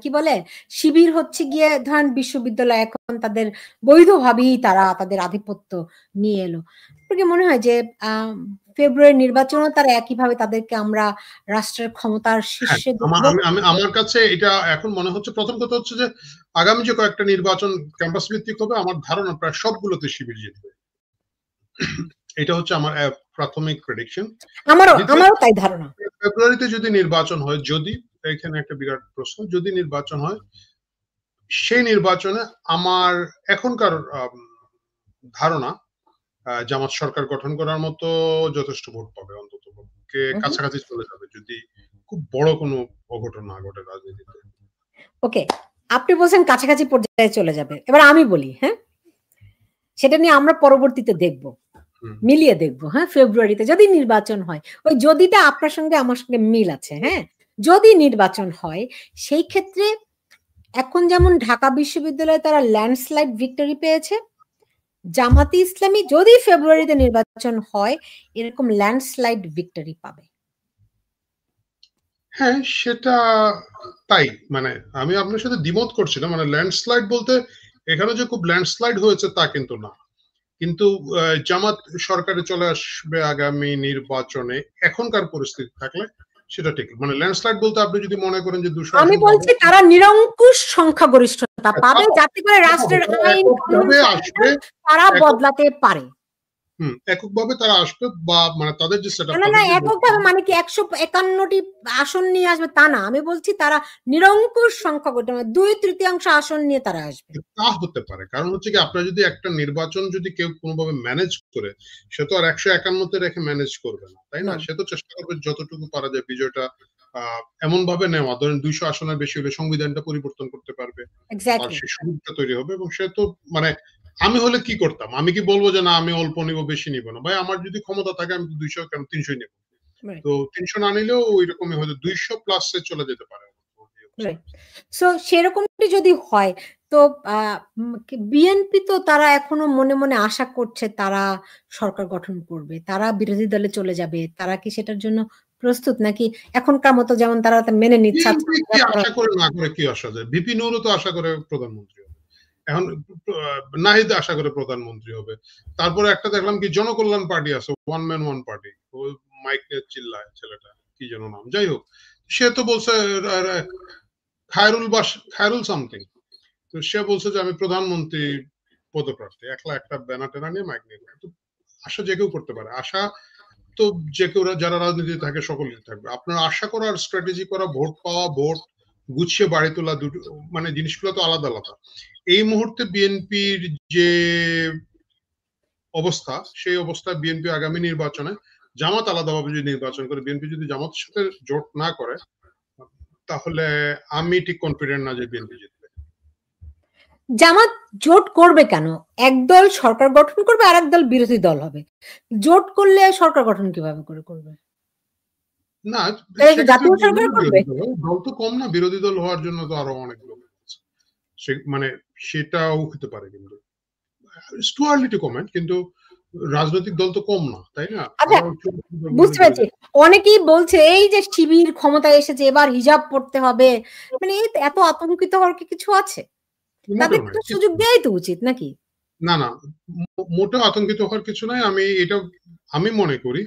কি বলে শিবির হচ্ছে গিয়ে ধরেন বিশ্ববিদ্যালয় এখন তাদের বৈধভাবেই তারা তাদের আধিপত্য নিয়ে এলো। আপনাকে মনে হয় যে ফেব্রুয়ারি নির্বাচনও তারা একইভাবে তাদেরকে আমরা রাষ্ট্রের ক্ষমতার শীর্ষে আমার কাছে এটা এখন মনে হচ্ছে, প্রথম কথা হচ্ছে যে আগামী যে কয়েকটা নির্বাচন ক্যাম্পাস ভিত্তিক হবে, আমার ধারণা প্রায় সবগুলোতে শিবির জিতবে। এটা হচ্ছে আমার প্রাথমিক প্রেডিকশন। আমারও তাই ধারণা। ফেব্রুয়ারিতে যদি নির্বাচন হয়, যদি এখানে একটা বিরাট প্রশ্ন, যদি নির্বাচন হয় সেই নির্বাচনে আমার এখনকার ধারণা জামাত সরকার গঠন করার মতো যথেষ্ট ভোট পাবে, অন্তত কাছাকাছি চলে যাবে যদি খুব বড় কোনো অঘটন না ঘটে রাজনীতিতে। ওকে, আপনি বলছেন কাছাকাছি পর্যায়ে চলে যাবে। এবার আমি বলি, হ্যাঁ সেটা নিয়ে আমরা পরবর্তীতে দেখব, মিলিয়ে দেখবো। হ্যাঁ ফেব্রুয়ারিতে যদি নির্বাচন হয়, ওই যদিটা আপনার সঙ্গে আমার সঙ্গে মিল আছে। হ্যাঁ যদি নির্বাচন হয় সেই ক্ষেত্রে এখন যেমন ঢাকা বিশ্ববিদ্যালয়ে তারা ল্যান্ডস্লাইড ভিক্টরি পেয়েছে, জামাতি ইসলামী যদি ফেব্রুয়ারিতে নির্বাচন হয় এরকম ল্যান্ডস্লাইড ভিক্টরি পাবে। হ্যাঁ সেটা তাই, মানে আমি আপনার সাথে দ্বিমত করছিলাম। মানে ল্যান্ডস্লাইড বলতে এখানে যে খুব ল্যান্ডস্লাইড হয়েছে তা কিন্তু না, কিন্তু জামাত সরকারে চলে আসবে আগামী নির্বাচনে এখনকার পরিস্থিতি থাকলে সেটা ঠিক। মানে ল্যান্ডস্লাইড বলতে আপনি যদি মনে করেন যে 200, আমি বলছি তারা নিরঙ্কুশ সংখ্যাগরিষ্ঠতা পাবে যাতে করে রাষ্ট্রের আইন তারা বদলাতে পারে। এককভাবে তারা আসবে, বা মানে তাদের যে সেটআপ না এককভাবে মানে কি 151টি আসন নিয়ে আসবে তা না, আমি বলছি তারা নিরঙ্কুশ সংখ্যাগরিষ্ঠ 2/3 আসন নিয়ে তারা আসবে। তা হতে পারে, কারণ হচ্ছে কি আপনার যদি একটা নির্বাচন যদি কেউ কোনোভাবে ম্যানেজ করে, সে তো আর 151তে রেখে ম্যানেজ করবে না, তাই না? সে তো চেষ্টা করবে যতটুকু পারা যায় বিজয়টা এমন ভাবে নেওয়া, ধরেন 200 আসনের বেশি হলে সংবিধানটা পরিবর্তন করতে পারবে, আর সেই সুযোগটা তৈরি হবে। এবং সে তো মানে আমি হলে কি করতাম, আমি কি বলবো যে না আমি অল্প নিব বেশি নিব না? ভাই আমার যদি ক্ষমতা থাকে আমি তো 200 কেন 300 নেব। তো 300 না নিলেও ওই রকমই হয়তো 200 প্লাসে চলে যেতে পারে। সো সেরকমটি যদি হয় তো বিএনপি তো তারা এখনো মনে মনে আশা করছে তারা সরকার গঠন করবে, তারা বিরোধী দলে চলে যাবে। তারা কি সেটার জন্য প্রস্তুত, নাকি এখনকার মতো যেমন তারা মেনে নিচ্ছে? আশা করে না করে কি আসা যায়? ভিপি নুরও তো আশা করে প্রধানমন্ত্রী হবে, এখন নাহিদ আশা করে প্রধানমন্ত্রী হবে। তারপরে একটা দেখলাম কি জনকল্যাণ পার্টি আছে, ওয়ান ম্যান ওয়ান পার্টি, ও মাইক নিয়ে চিল্লায় ছেলেটা, কি যেন নাম, যাই হোক সে তো বলছে খায়রুল সামথিং। তো সে বলছে যে আমি প্রধানমন্ত্রী পদপ্রার্থী, একলা একটা ব্যানার টেনা নিয়ে মাইক নিয়ে। তো আশা যে কেউ করতে পারে, আশা তো যে কেউ যারা রাজনীতিতে থাকে সকলেই থাকবে। আপনার আশা করার, স্ট্র্যাটেজি করা, ভোট পাওয়া, ভোট গুছিয়ে বাড়ি তোলা, দুটো মানে জিনিসগুলো তো আলাদা আলাদা। এই মুহূর্তে বিএনপির যে অবস্থা, সেই অবস্থায় বিএনপি আগামী নির্বাচনে জামাত আলাদাভাবে যদি নির্বাচন করে, বিএনপি যদি জামাতের সাথে জোট না করে, তাহলে আমি ঠিক কনফিডেন্ট না যে বিএনপি জিতবে। জামাত জোট করবে কেন? একদল সরকার গঠন করবে আর একদল বিরোধী দল হবে। জোট করলে সরকার গঠন কিভাবে করবে? না, জাতীয় সরকার করবে। দল তো কম না, বিরোধী দল হওয়ার জন্য তো আরো অনেক লোক আছে, মানে সেটাও হতে পারে। কিন্তু it's too early two comment, কিন্তু রাজনৈতিক দল তো কম না, তাই না? আচ্ছা, বুঝতে পারছি। অনেকেই বলছে এই যে শিবির ক্ষমতায় এসেছে, এবার হিজাব পড়তে হবে, মানে এত আতঙ্কিত হওয়ার কি কিছু আছে? তাদের তো সুযোগ দেওয়াই তো উচিত নাকি? না না, মোটেও আতঙ্কিত হওয়ার কিছু নাই। আমি মনে করি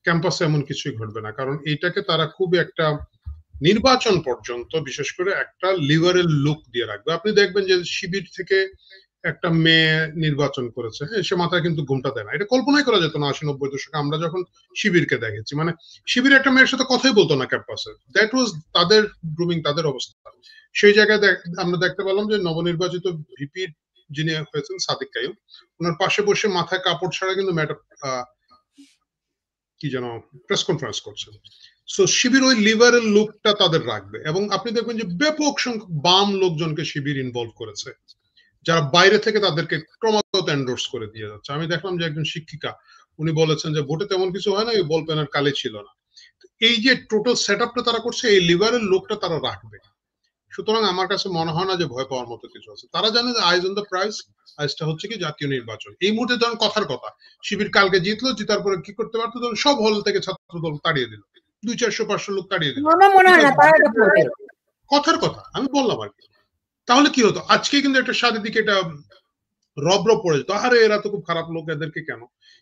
ক্যাম্পাসে এমন কিছুই ঘটবে না, কারণ এটাকে তারা খুব একটা নির্বাচন পর্যন্ত বিশেষ করে একটা লিবারেল লুক দিয়ে রাখবে। আপনি দেখবেন যে শিবির থেকে একটা মেয়ে নির্বাচন করেছে, হ্যাঁ, সে মাথায় কিন্তু ঘুমটা দেয় না। এটা কল্পনাই করা যেত না 80-90 দশকে আমরা যখন শিবিরকে দেখেছি। মানে শিবির একটা মেয়ের সাথে কথাই বলতো না ক্যাম্পাসে। দ্যাট ওয়াজ তাদের গ্রুমিং, তাদের অবস্থা। সেই জায়গায় আমরা দেখতে পেলাম যে নবনির্বাচিত ভিপি যিনি হয়েছেন সাদিক কাইয়ুম, ওনার পাশে বসে মাথায় কাপড় ছাড়া কিন্তু কি যেন প্রেস কনফারেন্স করছেন। সো শিবির ওই লিবারেল লুকটা তাদের রাখবে, এবং আপনি দেখবেন যে ব্যাপক সংখ্যক বাম লোকজনকে শিবির ইনভলভ করেছে, যারা বাইরে থেকে তাদেরকে ক্রমাগত এন্ডোর্স করে দিয়ে যাচ্ছে। আমি দেখলাম যে একজন শিক্ষিকা, উনি বলেছেন যে ভোটে তেমন কিছু হয় না, ওই বল পেনের কালি ছিল না। এই যে টোটাল সেটআপটা তারা করছে, এই লিবারেল লুকটা তারা রাখবে। সুতরাং আমার কাছে মনে হয় না যে ভয় পাওয়ার মতো কিছু আছে। তারা জানে যে আইজ অন দ্য প্রাইস, আইজটা হচ্ছে কি জাতীয় নির্বাচন। এই মুহূর্তে ধরেন কথার কথা, শিবির কালকে জিতলো, জিতার পরে কি করতে পারতো, ধরেন সব হল থেকে ছাত্র দল তাড়িয়ে দিল, 200-400-500 লোক তাড়িয়ে দিল, কথার কথা আমি বললাম আর কি। তাহলে কি হতো? আজকে কিন্তু একটা সাদের দিকে এটা রব পড়ে যেত, আরে এরা তো খুব খারাপ লোক, এদেরকে কেন।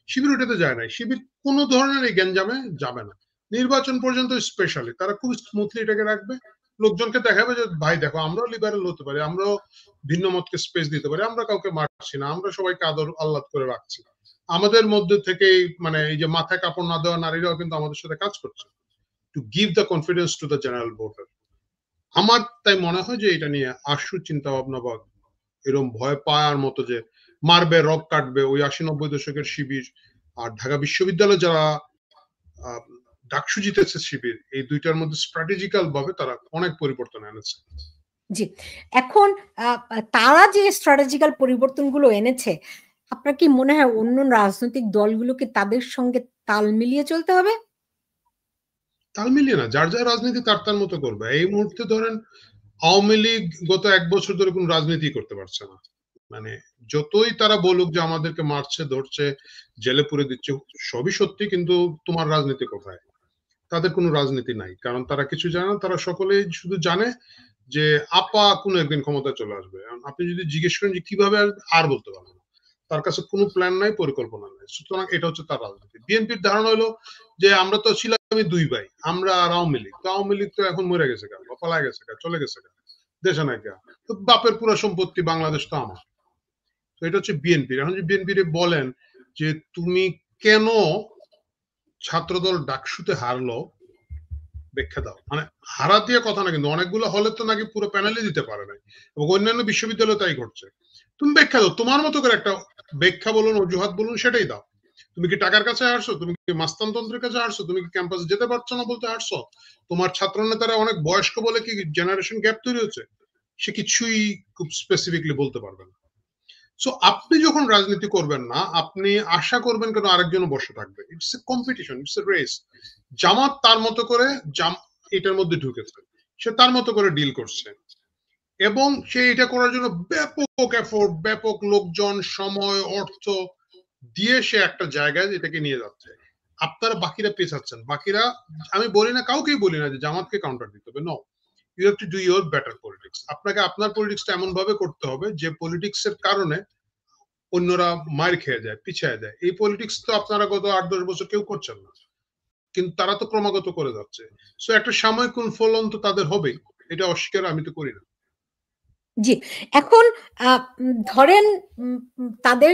শিবির ওটাতে যায় না, শিবির কোন ধরনের এই গ্যাঞ্জামে যাবে না। নির্বাচন পর্যন্ত স্পেশালি তারা খুব স্মুথলি এটাকে রাখবে, লোকজনকে দেখাবে যে ভাই দেখো, আমরাও লিবারেল হতে পারি, আমরাও ভিন্ন মতকে স্পেস দিতে পারি, আমরা কাউকে মারছি না, আমরা সবাইকে আদর আহ্লাদ করে রাখছি। আমাদের মধ্যে থেকে মানে এই যে মাথায় কাপড় না দেওয়া নারীরাও কিন্তু আমাদের সাথে কাজ করছে, to give the confidence to the general voter. আমার তাই মনে হয় যে এটা নিয়ে আশু চিন্তা ভাবনা বা এরকম ভয় পাওয়ার মতো যে মারবে, রক কাটবে, ওই 80-90 দশকের শিবির আর ঢাকা বিশ্ববিদ্যালয়ে যারা ডাকসু জিতেছে শিবির, এই দুইটার মধ্যে স্ট্র্যাটেজিক্যাল ভাবে তারা অনেক পরিবর্তন এনেছে। জি, এখন তারা যে স্ট্র্যাটেজিক্যাল পরিবর্তনগুলো এনেছে, আপনার কি মনে হয় অন্য রাজনৈতিক দলগুলোকে তাদের সঙ্গে তাল মিলিয়ে চলতে হবে? তাল মিলিয়ে না, যার যার রাজনীতি তার তার মতো করবে। এই মুহূর্তে ধরেন আওয়ামী লীগ গত 1 বছর ধরে কোন রাজনীতি করতে পারছে না। মানে যতই তারা বলুক যে আমাদেরকে মারছে, ধরছে, জেলে পুরে দিচ্ছে, সবই সত্যি, কিন্তু তোমার রাজনীতি কোথায়? তাদের কোনো রাজনীতি নাই, কারণ তারা কিছু জানে না। তারা সকলেই শুধু জানে যে আপা কোনো একদিন ক্ষমতায় চলে আসবে। আপনি যদি জিজ্ঞেস করেন যে কিভাবে আসবে, আর বলতে পারবেন না। তার কাছে কোনো প্ল্যান নাই, পরিকল্পনা নাই। সুতরাং এটা হচ্ছে তার রাজনীতি। বিএনপির ধারণা হলো যে আমরা তো ছিলাম 2 ভাই, আমরা আর আওয়ামী লীগ। তো আওয়ামী লীগ তো এখন মরে গেছে, বা পালা গেছে, চলে গেছে, দেশে নাই কে, তো বাপের পুরো সম্পত্তি বাংলাদেশ তো আমার। তো এটা হচ্ছে বিএনপি। এখন যদি বিএনপি বলেন যে তুমি কেন ছাত্রদল ডাকসুতে হারলো, ব্যাখ্যা দাও। মানে হারা দিয়ে কথা না, কিন্তু অনেকগুলো হলে তো নাকি পুরো প্যানেলে দিতে পারে নাই, এবং অন্যান্য বিশ্ববিদ্যালয়ে তাই ঘটছে। তুমি ব্যাখ্যা দাও, তোমার মতো করে একটা ব্যাখ্যা বলুন, অজুহাত বলুন, সেটাই দাও। তুমি কি টাকার কাছে হারছো? তুমি কি মাস্তানতন্ত্রের কাছে হারছো? তুমি কি ক্যাম্পাসে যেতে পারছো না বলতে হারছো? তোমার ছাত্র নেতারা অনেক বয়স্ক বলে কি জেনারেশন গ্যাপ তৈরি হচ্ছে? সে কিছুই খুব স্পেসিফিকলি বলতে পারবে না। সো আপনি যখন রাজনীতি করবেন না, আপনি আশা করবেন কেন আরেকজন বসে থাকবে? It's a competition, it's a race. জামাত তার মতো করে এটার মধ্যে ঢুকেছে, সে তার মতো করে ডিল করছে, এবং সে এটা করার জন্য ব্যাপক এফোর্ট, ব্যাপক লোকজন, সময়, অর্থ দিয়ে সে একটা জায়গায় এটাকে নিয়ে যাচ্ছে। আপনারা বাকিরা পেছাচ্ছেন। বাকিরা, আমি বলি না, কাউকেই বলি না যে জামাতকে কাউন্টার দিতে হবে, no, you have to do your better politics. আপনাকে আপনার পলিটিক্সটা এমন ভাবে করতে হবে যে পলিটিক্স এর কারণে অন্যরা মার খেয়ে যায়, পিছিয়ে যায়। এই পলিটিক্স তো আপনারা গত 8-10 বছর কেউ করছেন না, কিন্তু তারা তো ক্রমাগত করে যাচ্ছে। সো একটা সাময়িক ফলন তো তাদের হবে, এটা অস্বীকার আমি তো করি না। জি, এখন ধরেন তাদের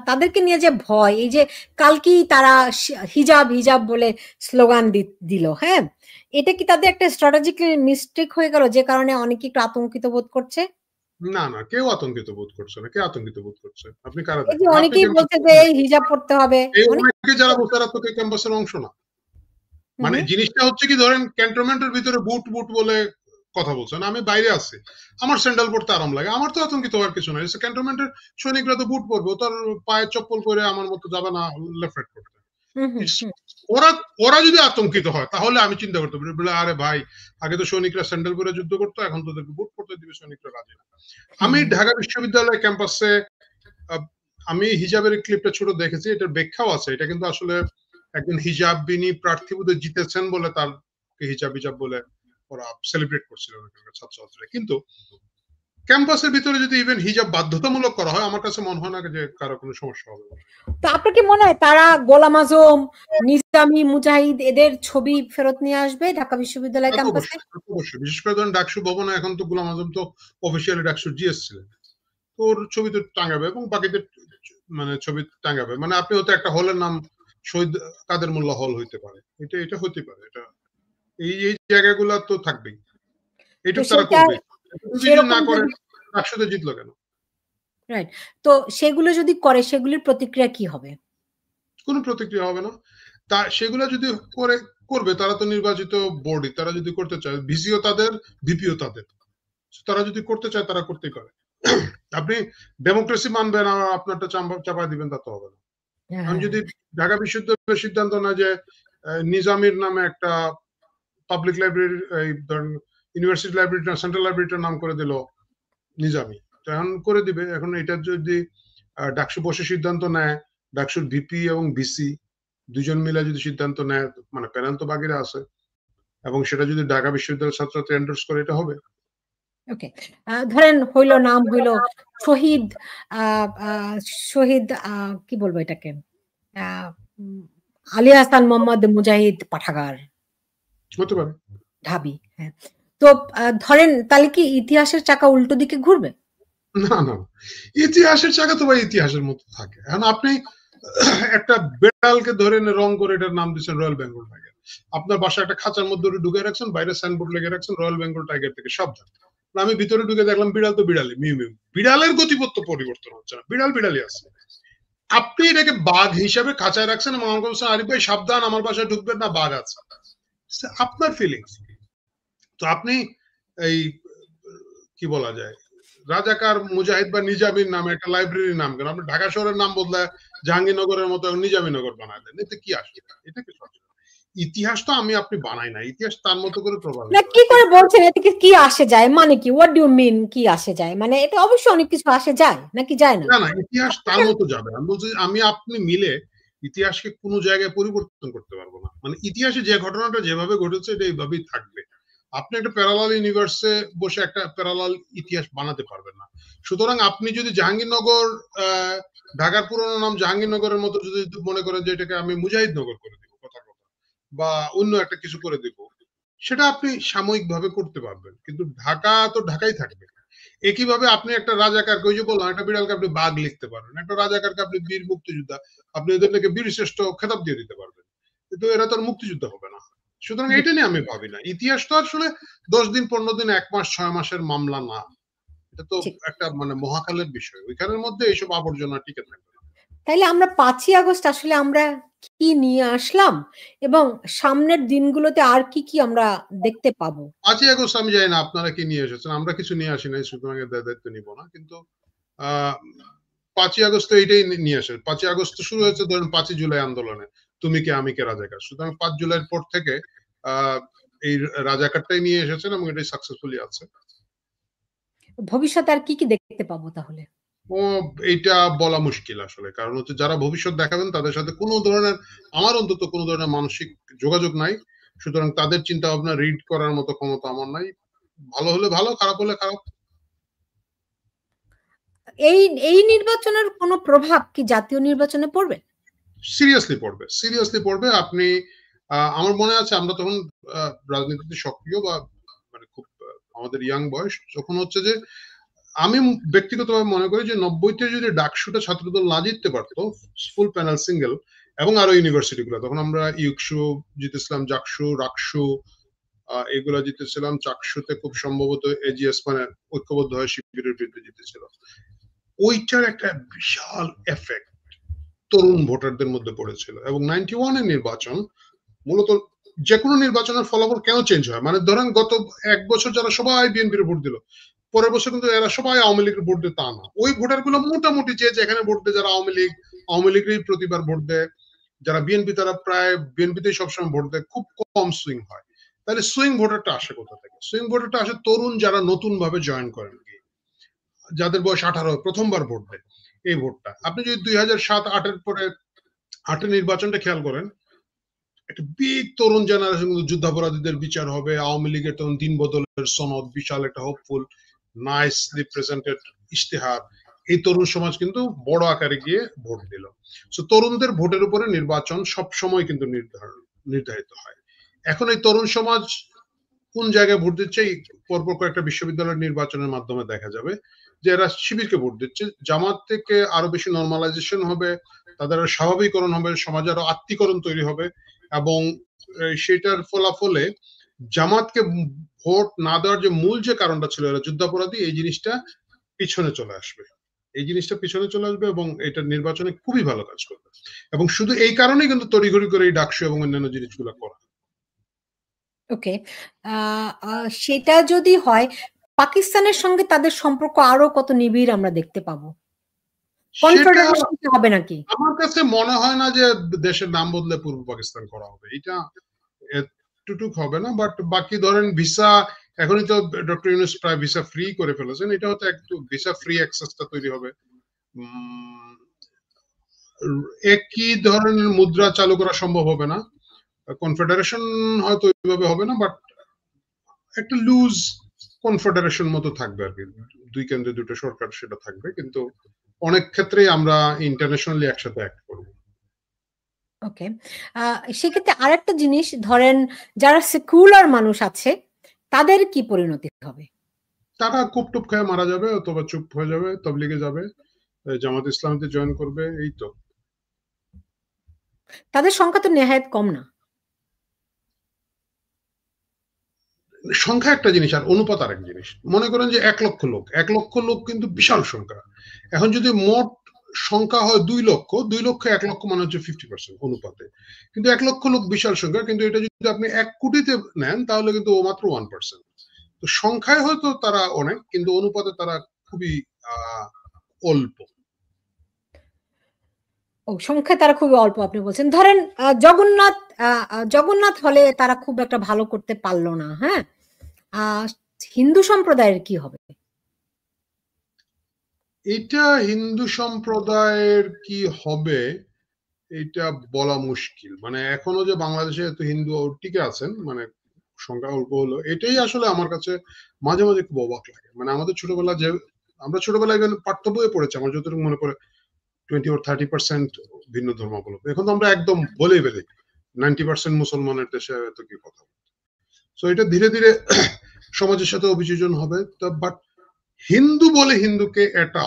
তাদেরকে নিয়ে যে ভয়, এই যে কালকেই তারা হিজাব হিজাব বলে স্লোগান দিল, হ্যাঁ, এটা কি তাদের একটা স্ট্র্যাটেজিক্যাল মিস্টেক হয়ে গেল, যে কারণে অনেকে একটু আতঙ্কিত বোধ করছে? না না, কেউ আতঙ্কিত বোধ করছে না। কে আতঙ্কিত বোধ করছে? আপনি কারা এই যে দেখেন? আপনি অনেকেই বলছে যে হিজাব পড়তে হবে, এই অনেকে যারা বলছে তারা তো ক্যাম্পাসের অংশ না। মানে জিনিসটা হচ্ছে কি, ধরেন ক্যান্টনমেন্টের ভিতরে বুট বুট বলে কথা বলছেন, আমি বাইরে আছি, আমার স্যান্ডেল পরতে আরাম লাগে, আমার তো আতঙ্কিত হওয়ার কিছু নাই। ক্যান্টনমেন্টের সৈনিকরা তো বুট পরবে, তার পায়ে চপ্পল পরে আমার মতো যাবে না লেফট রাইট করতে। ওরা যদি আতঙ্কিত হয় তাহলে আমি চিন্তা করতে পারি, বলে আরে ভাই, আগে তো সৈনিকরা স্যান্ডেল পরে যুদ্ধ করতো, এখন তোদেরকে বুট পরতে দিবে, সৈনিকরা রাজি না। আমি ঢাকা বিশ্ববিদ্যালয় ক্যাম্পাসে আমি হিজাবের ক্লিপটা ছোট দেখেছি, এটার ব্যাখ্যাও আছে। এটা কিন্তু আসলে একজন হিজাবিনী প্রার্থী বোধহয় জিতেছেন বলে তারকে হিজাব হিজাব বলে ওরা সেলিব্রেট করছিল ছাত্রছাত্রীরা। কিন্তু ক্যাম্পাসের ভিতরে যদি ইভেন হিজাব বাধ্যতামূলক করা হয়, আমার কাছে মনে হয় না যে কারো কোনো সমস্যা হবে। তো আপনার কি মনে হয় তারা গোলাম আজম, নিজামী, মুজাহিদ এদের ছবি ফেরত নিয়ে আসবে ঢাকা বিশ্ববিদ্যালয় ক্যাম্পাসে? অবশ্যই, বিশেষ করে ধরেন ডাকসু ভবনে এখন তো গোলাম আজম তো অফিসিয়ালি ডাকসুর জিএস ছিলেন, তোর ছবি তো টাঙাবে এবং বাকিদের মানে ছবি টাঙাবে। মানে আপনি হয়তো একটা হলের নাম শহীদ কাদের মোল্লা হল হইতে পারে, এটা হতে পারে, এটা এই জায়গাগুলো তো থাকবেই, এইটুকু তারা করবে। না করে একসাথে জিতলো কেন? রাইট। তো সেগুলো যদি করে, সেগুলির প্রতিক্রিয়া কি হবে? কোনো প্রতিক্রিয়া হবে না। তা সেগুলো যদি করবে, তারা তো নির্বাচিত বডি, তারা যদি করতে চায়, ভিসিও তাদের, ভিপিও তাদের, তারা যদি করতে চায় তারা করতেই পারে। আপনি ডেমোক্রেসি মানবেন আর আপনারটা চাপা দিবেন, তা তো হবে না। আমি যদি ঢাকা বিশ্ববিদ্যালয়ের সিদ্ধান্ত না যে নিজামীর নামে একটা পাবলিক লাইব্রেরি, ধরেন ইউনিভার্সিটি লাইব্রেরি, সেন্ট্রাল লাইব্রেরিটার নাম করে দিল নিজামী, এখন করে দিবে। এখন এটা যদি ডাকসু বসে সিদ্ধান্ত নেয়, ডাকসুর ভিপি এবং ভিসি দুজন মিলে যদি সিদ্ধান্ত নেয়, মানে প্যানেল তো বাকিরা আছে, এবং সেটা যদি ঢাকা বিশ্ববিদ্যালয়ের ছাত্রছাত্রী এন্ডোর্স করে, এটা হবে। ওকে, ধরেন হইলো, নাম হইলো শহীদ, শহীদ কি বলবো এটাকে, আলী হাসান মোহাম্মদ মুজাহিদ পাঠাগার, হতে পারে ঢাবি। হ্যাঁ, তো ধরেন তাহলে কি ইতিহাসের চাকা উল্টো দিকে ঘুরবে? না না, ইতিহাসের চাকা তো ভাই ইতিহাসের মতো থাকে। এখন আপনি একটা বেড়ালকে ধরে রং করে এটার নাম দিচ্ছেন রয়্যাল বেঙ্গল টাইগার, আপনার বাসায় একটা খাঁচার মধ্যে ঢুকে রাখছেন, বাইরে সাইনবোর্ড লেগে রাখছেন রয়্যাল বেঙ্গল টাইগার থেকে সাবধান। আমি ভিতরে ঢুকে দেখলাম বিড়াল তো বিড়ালি, মিউ মিউ, বিড়ালের গতিপথ পরিবর্তন হচ্ছে না, বিড়াল বিড়ালি আছে। আপনি এটাকে বাঘ হিসাবে খাঁচায় রাখছেন এবং আমার বলছেন আরিফ ভাই সাবধান, আমার বাসায় ঢুকবেন না, বাঘ আছে। আপনার ফিলিংস। তো আপনি এই কি বলা যায়, রাজাকার, মুজাহিদ বা নিজামীর নামে একটা লাইব্রেরির নাম কেন? আপনি ঢাকা শহরের নাম বদলায় জাহাঙ্গীরনগরের মতো নিজামীনগর বানায় দেন, এতে কি আসবে? এটা কি সহজ? ইতিহাস তো আপনি বানাই না, ইতিহাস তার মতো করে প্রভাবিত। না, কি করে বলছেন এতে কি আসে যায়? মানে কি, হোয়াট ডু ইউ মিন কি আসে যায়? মানে এটা অবশ্যই অনেক কিছু আসে যায়, নাকি যায় না? না না, ইতিহাস তার মতো যাবে। আমি বলছি আমি আপনি মিলে ইতিহাসকে কোনো জায়গায় পরিবর্তন করতে পারবো না। মানে ইতিহাসে যে ঘটনাটা যেভাবে ঘটেছে এটা এইভাবেই থাকবে। আপনি একটা প্যারালাল ইউনিভার্সে বসে একটা প্যারালাল ইতিহাস বানাতে পারবেন না। সুতরাং আপনি যদি জাহাঙ্গীরনগর, ঢাকার পুরোনো নাম জাহাঙ্গীরনগরের মতো যদি মনে করেন যে এটাকে আমি মুজাহিদনগর করে দিব, কথা বা অন্য একটা কিছু করে দিব, সেটা আপনি সাময়িকভাবে করতে পারবেন, কিন্তু ঢাকা তো ঢাকাই থাকবে। একইভাবে আপনি একটা রাজাকারকে, ওই যে বললাম, একটা বিড়ালকে আপনি বাঘ লিখতে পারবেন, একটা রাজাকারকে আপনি বীর মুক্তিযোদ্ধা, আপনি এদেরকে বীর শ্রেষ্ঠ খেতাব দিয়ে দিতে পারবেন, কিন্তু এরা তো আর মুক্তিযুদ্ধ হবে না। সুতরাং এটা নিয়ে আমি ভাবি না। ইতিহাস তো আসলে 10 দিন 15 দিন 1 মাস 6 মাসের মামলা না, এটা তো একটা মানে মহাকালের বিষয়, ওইখানের মধ্যে এইসব আবর্জনা টিকে থাকবে না। তাইলে আমরা 5ই আগস্ট আসলে আমরা কি নিয়ে আসলাম এবং সামনের দিনগুলোতে আর কি কি আমরা দেখতে পাবো? 5ই আগস্ট আমি জানি না আপনারা কি নিয়ে এসেছেন, আমরা কিছু নিয়ে আসি নাই, সুতরাং এর দায়িত্ব নিব না। কিন্তু 5ই আগস্ট এইটাই নিয়ে আসে। 5ই আগস্ট শুরু হয়েছে ধরেন 5ই জুলাই আন্দোলনে, তুমি কে আমি কে রাজাকার। সুতরাং 5 জুলাইয়ের পর থেকে এই রাজাকারটাই নিয়ে এসেছেন এবং এটাই সাকসেসফুলি আছে। ভবিষ্যতে আর কি কি দেখতে পাবো তাহলে? এইটা বলা মুশকিল আসলে, কারণ হচ্ছে যারা ভবিষ্যৎ দেখাবেন তাদের সাথে কোনো ধরনের, আমার অন্তত কোনো ধরনের মানসিক যোগাযোগ নাই। সুতরাং তাদের চিন্তা ভাবনা রিড করার মতো ক্ষমতা আমার নাই। ভালো হলে ভালো, খারাপ হলে খারাপ। এই নির্বাচনের কোনো প্রভাব কি জাতীয় নির্বাচনে পড়বে? সিরিয়াসলি পড়বে। আপনি আমার মনে আছে আমরা তখন রাজনীতিতে সক্রিয় বা মানে খুব আমাদের ইয়াং বয়স, যখন হচ্ছে যে আমি ব্যক্তিগতভাবে মনে করি যে 90-তে যদি ডাকসুটা ছাত্রদল না জিততে পারতো ফুল প্যানেল সিঙ্গেল এবং আরো ইউনিভার্সিটি গুলো, তখন আমরা ইউকসু জিতেছিলাম, জাকসু, রাকসু এগুলো জিতেছিলাম। চাকসুতে খুব সম্ভবত এজিএস মানে ঐক্যবদ্ধ হয়ে শিবিরের বিরুদ্ধে জিতেছিল। ওইটার একটা বিশাল এফেক্ট তরুণ ভোটারদের মধ্যে পড়েছিল। এবং 91 এর নির্বাচন মূলত যে কোনো নির্বাচনের ফলাফল কেন চেঞ্জ হয়, মানে ধরেন গত এক বছর যারা সবাই বিএনপির ভোট দিল, পরের বছর কিন্তু এরা সবাই আওয়ামী লীগের ভোট দেয় তা না। ওই ভোটার গুলো মোটামুটি যে যেখানে ভোট দেয়, যারা আওয়ামী লীগেরই প্রতিবার ভোট দেয়, যারা বিএনপি তারা প্রায় বিএনপিতেই সবসময় ভোট দেয়, খুব কম সুইং হয়। তাহলে সুইং ভোটারটা আসে কোথা থেকে? সুইং ভোটারটা আসে তরুণ যারা নতুন ভাবে জয়েন করেন, যাদের বয়স 18 প্রথমবার ভোট দেয়। এই ভোটটা আপনি যদি 2007-8 পরে 8 নির্বাচনটা খেয়াল করেন, একটা বিগ তরুণ জেনারেশন, যুদ্ধাপরাধীদের বিচার হবে, আওয়ামী লীগের তখন দিন বদলের সনদ, বিশাল একটা হোপফুল নাইসলি প্রেজেন্টেড ইশতেহার, এই তরুণ সমাজ কিন্তু বড় আকারে গিয়ে ভোট দিল। সো তরুণদের ভোটের উপরে নির্বাচন সব সময় কিন্তু নির্ধারিত হয়। এখন এই তরুণ সমাজ কোন জায়গায় ভোট দিচ্ছে, পরপর কয়েকটা বিশ্ববিদ্যালয়ের নির্বাচনের মাধ্যমে দেখা যাবে যে এরা শিবিরকে ভোট দিচ্ছে। জামাত থেকে আরো বেশি নর্মালাইজেশন হবে, তাদের স্বাভাবিকরণ হবে, সমাজে আরো আত্মীকরণ তৈরি হবে, এবং সেটার ফলাফলে জামাতকে ভোট না দেওয়ার যে মূল যে কারণটা ছিল এরা যুদ্ধাপরাধী, এই জিনিসটা পিছনে চলে আসবে। এবং এটা নির্বাচনে খুবই ভালো কাজ করবে। এবং শুধু এই কারণেই কিন্তু তড়িঘড়ি করে এই ডাকসু এবং অন্যান্য জিনিসগুলো করা। ওকে, সেটা যদি হয়, পাকিস্তানের সঙ্গে তাদের সম্পর্ক আরো কত নিবিড় আমরা দেখতে পাবো? কনফেডারেশন হবে নাকি? আমার কাছে মনে হয় না যে দেশের নাম বদলে পূর্ব পাকিস্তান করা হবে, এটা এতটুকু হবে না। বাট বাকি ধরেন ভিসা, এখনই তো ডক্টর ইউনূস প্রায় ভিসা ফ্রি করে ফেলেছেন, এটা হয়তো একটু ভিসা ফ্রি অ্যাক্সেসটা তৈরি হবে। একই ধরনের মুদ্রা চালু করা সম্ভব হবে না, কনফেডারেশন হয়তো ওইভাবে হবে না, বাট একটা লুজ কনফেডারেশন মতো থাকবে আর কি, দুই কেন্দ্রে দুটো সরকার সেটা থাকবে, কিন্তু অনেক ক্ষেত্রেই আমরা ইন্টারন্যাশনালি একসাথে অ্যাক্ট করব। ওকে, সেক্ষেত্রে আরেকটা জিনিস ধরেন, যারা সেকুলার মানুষ আছে তাদের কি পরিণতি হবে? তারা খুব টুপ খেয়ে মারা যাবে, অথবা চুপ হয়ে যাবে, তবলিগে যাবে, জামাত ইসলামীতে জয়েন করবে, এই তো। তাদের সংখ্যা তো নেহায়েত কম না। সংখ্যা একটা জিনিস আর অনুপাত আরেক জিনিস। মনে করেন যে 1 লক্ষ লোক কিন্তু বিশাল সংখ্যা। এখন যদি মোট সংখ্যা হয় 2 লক্ষ, 1 লক্ষ মানে হচ্ছে 50% অনুপাতে, কিন্তু 1 লক্ষ লোক বিশাল সংখ্যা, কিন্তু এটা যদি আপনি 1 কোটিতে নেন তাহলে কিন্তু ও মাত্র 1%। তো সংখ্যায় হয়তো তারা অনেক, কিন্তু অনুপাতে তারা খুবই অল্প। সংখ্যায় তারা খুবই অল্প আপনি বলছেন। ধরেন জগন্নাথ হলে তারা খুব একটা ভালো করতে পারলো না, হ্যাঁ, হিন্দু সম্প্রদায়ের কি হবে? এটা হিন্দু সম্প্রদায়ের কি হবে এটা বলা মুশকিল। মানে এখনো যে বাংলাদেশে এত হিন্দু টিকে আছেন, মানে সংখ্যা অল্প হলো, এটাই আসলে আমার কাছে মাঝে মাঝে খুব অবাক লাগে। মানে আমাদের ছোটবেলা যে আমরা ছোটবেলায় পাঠ্য বইয়ে পড়েছি, আমার যতটুকু মনে পড়ে 20 or 30% ভিন্ন ধর্মাবলম্বী। এখন তো আমরা একদম বলেই ফেলি 90% মুসলমানের দেশে এত কি কথা। সো এটা ধীরে ধীরে সমাজের সাথে অভিযোজন হবে। বাট হিন্দু বলে হিন্দুকে এটা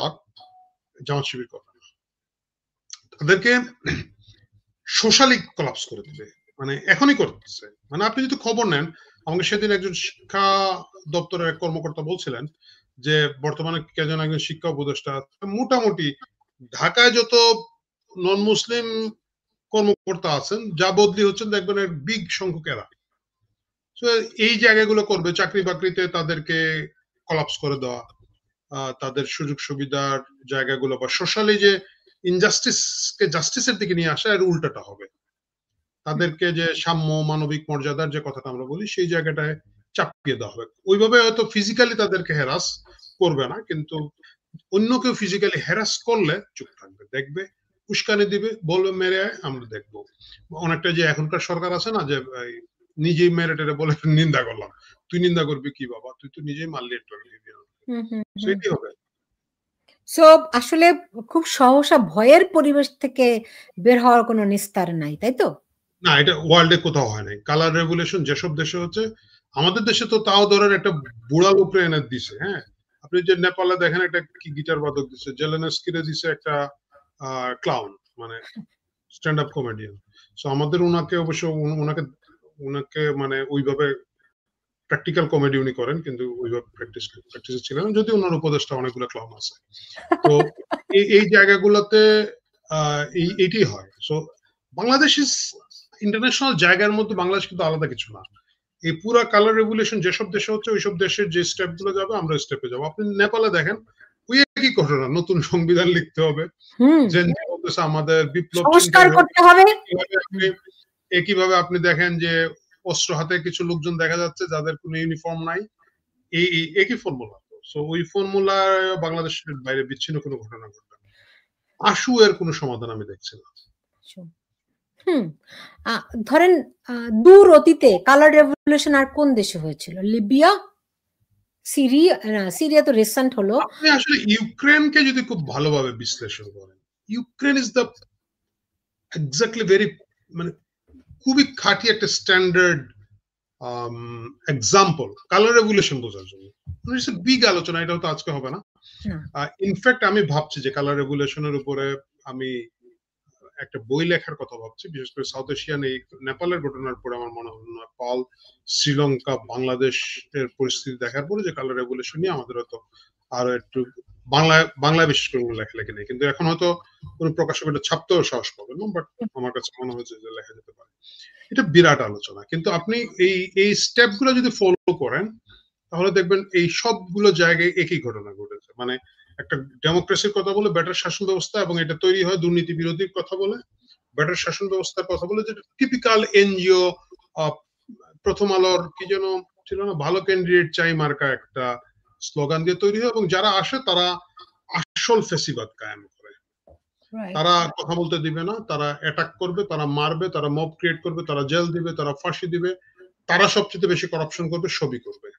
জামাত শিবির করে না, তাদেরকে সোশ্যালি কোলাপস করে দিবে, মানে এখনই করতেছে। মানে আপনি যদি খবর নেন, আমাকে সেদিন একজন শিক্ষা দপ্তরের এক কর্মকর্তা বলছিলেন যে বর্তমানে কে যেন একজন শিক্ষা উপদেষ্টা, মোটামুটি ঢাকায় যত নন মুসলিম কর্মকর্তা আছেন যা বদলি হচ্ছেন দেখবেন বিগ সংখ্যক এরা। এই জায়গাগুলো করবে, চাকরি বাকরিতে তাদেরকে কোলাপস করে দেওয়া, তাদের সুযোগ সুবিধার জায়গাগুলো বা সোশ্যালি যে ইনজাস্টিসকে জাস্টিসের দিকে নিয়ে আসা, এর উল্টাটা হবে। তাদেরকে যে সাম্য মানবিক মর্যাদার যে কথাটা আমরা বলি, সেই জায়গাটায় চাপিয়ে দেওয়া হবে। ওইভাবে হয়তো ফিজিক্যালি তাদেরকে হ্যারাস করবে না, কিন্তু অন্য কেউ ফিজিক্যালি হ্যারাস করলে চুপ থাকবে, দেখবে, উস্কানি দিবে, বলবে মেরে আমরা দেখবো। অনেকটা যে এখনকার সরকার আছে না, যে নিজেই মেরে টেরে বলে নিন্দা করলাম, তুই নিন্দা করবি কি বাবা, তুই তো নিজেই মারলি একটু, সেটাই হবে। সো আসলে খুব সহসা ভয়ের পরিবেশ থেকে বের হওয়ার কোনো নিস্তার নাই, তাই তো? না, এটা ওয়ার্ল্ডে কোথাও হয় নাই। কালার রেভলিউশন যেসব দেশে হচ্ছে, আমাদের দেশে তো তাও ধরেন একটা বুড়া লোকরে এনে দিছে, হ্যাঁ, আপনি যে নেপালে দেখেন একটা কি গিটার বাদক দিচ্ছে, জেলেনস্কিরে দিচ্ছে একটা ক্লাউন, মানে স্ট্যান্ড আপ কমেডিয়ান। সো আমাদের ওনাকে অবশ্য ওনাকে মানে ওইভাবে প্র্যাকটিক্যাল কমেডি উনি করেন, কিন্তু ওইভাবে প্র্যাকটিস ছিলেন, যদি ওনার উপদেষ্টা অনেকগুলো ক্লাউন আছে। তো এই জায়গাগুলোতে এইটাই হয়। সো বাংলাদেশ ইজ ইন্টারন্যাশনাল জায়গার মধ্যে বাংলাদেশ কিন্তু আলাদা কিছু না। এই পুরা কালার রেভলিউশন যেসব দেশে হচ্ছে ওইসব দেশের যে স্টেপ গুলো যাবে আমরা স্টেপে যাবো। আপনি নেপালে দেখেন ওই একই ঘটনা, নতুন সংবিধান লিখতে হবে, আমাদের বিপ্লব করতে হবে। একইভাবে আপনি দেখেন যে অস্ত্র হাতে কিছু লোকজন দেখা যাচ্ছে যাদের কোনো ইউনিফর্ম নাই, এই একই ফর্মুলা। সো ওই ফর্মুলা বাংলাদেশের বাইরে বিচ্ছিন্ন কোনো ঘটনা ঘটবে না। আশু এর কোনো সমাধান আমি দেখছি না। ধরেন দূর অতীতে কালার রেভলিউশন আর কোন দেশে হয়েছিল? লিবিয়া, সিরিয়া তো রিসেন্ট হলো। আপনি আসলে ইউক্রেনকে যদি খুব ভালোভাবে বিশ্লেষণ করেন, Ukraine is the exactly very মানে খুবই খাঁটি একটা স্ট্যান্ডার্ড এক্সাম্পল কালার রেভলিউশন বোঝার জন্য। বিগ আলোচনা, এটা তো আজকে হবে না। ইনফ্যাক্ট আমি ভাবছি যে কালার রেভলিউশনের উপরে আমি একটা বই লেখার কথা ভাবছি, বিশেষ করে সাউথ এশিয়ান এই নেপালের ঘটনার পরে আমার মনে হয় নেপাল, শ্রীলঙ্কা, বাংলাদেশের পরিস্থিতি দেখার পরে যে কালার রেভলিউশন নিয়ে আমাদের হয়তো আরো একটু বাংলায় বিশেষ করে লেখালেখি নেই, কিন্তু এখন হয়তো কোন প্রকাশক এটা ছাপতেও সাহস পাবে না, বাট আমার কাছে মনে হয়েছে যে লেখা যেতে পারে। এটা বিরাট আলোচনা, কিন্তু আপনি এই স্টেপ গুলো যদি ফলো করেন তাহলে দেখবেন এই সবগুলো জায়গায় একই ঘটনা ঘটেছে। মানে একটা ডেমোক্রেসির কথা বলে, বেটার শাসন ব্যবস্থা, এবং এটা তৈরি হয় দুর্নীতি বিরোধীর কথা বলে, বেটার শাসন ব্যবস্থার কথা বলে, যেটা টিপিক্যাল এনজিও প্রথম আলোর কি যেন ছিল না, ভালো ক্যান্ডিডেট চাই মার্কা একটা স্লোগান দিয়ে তৈরি হয়, এবং যারা আসে তারা আসল ফেসিবাদ কায়েম করে। তারা কথা বলতে দিবে না, তারা অ্যাটাক করবে, তারা মারবে, তারা মব ক্রিয়েট করবে, তারা জেল দিবে, তারা ফাঁসি দিবে, তারা সবচেয়ে বেশি করাপশন করবে, সবই করবে,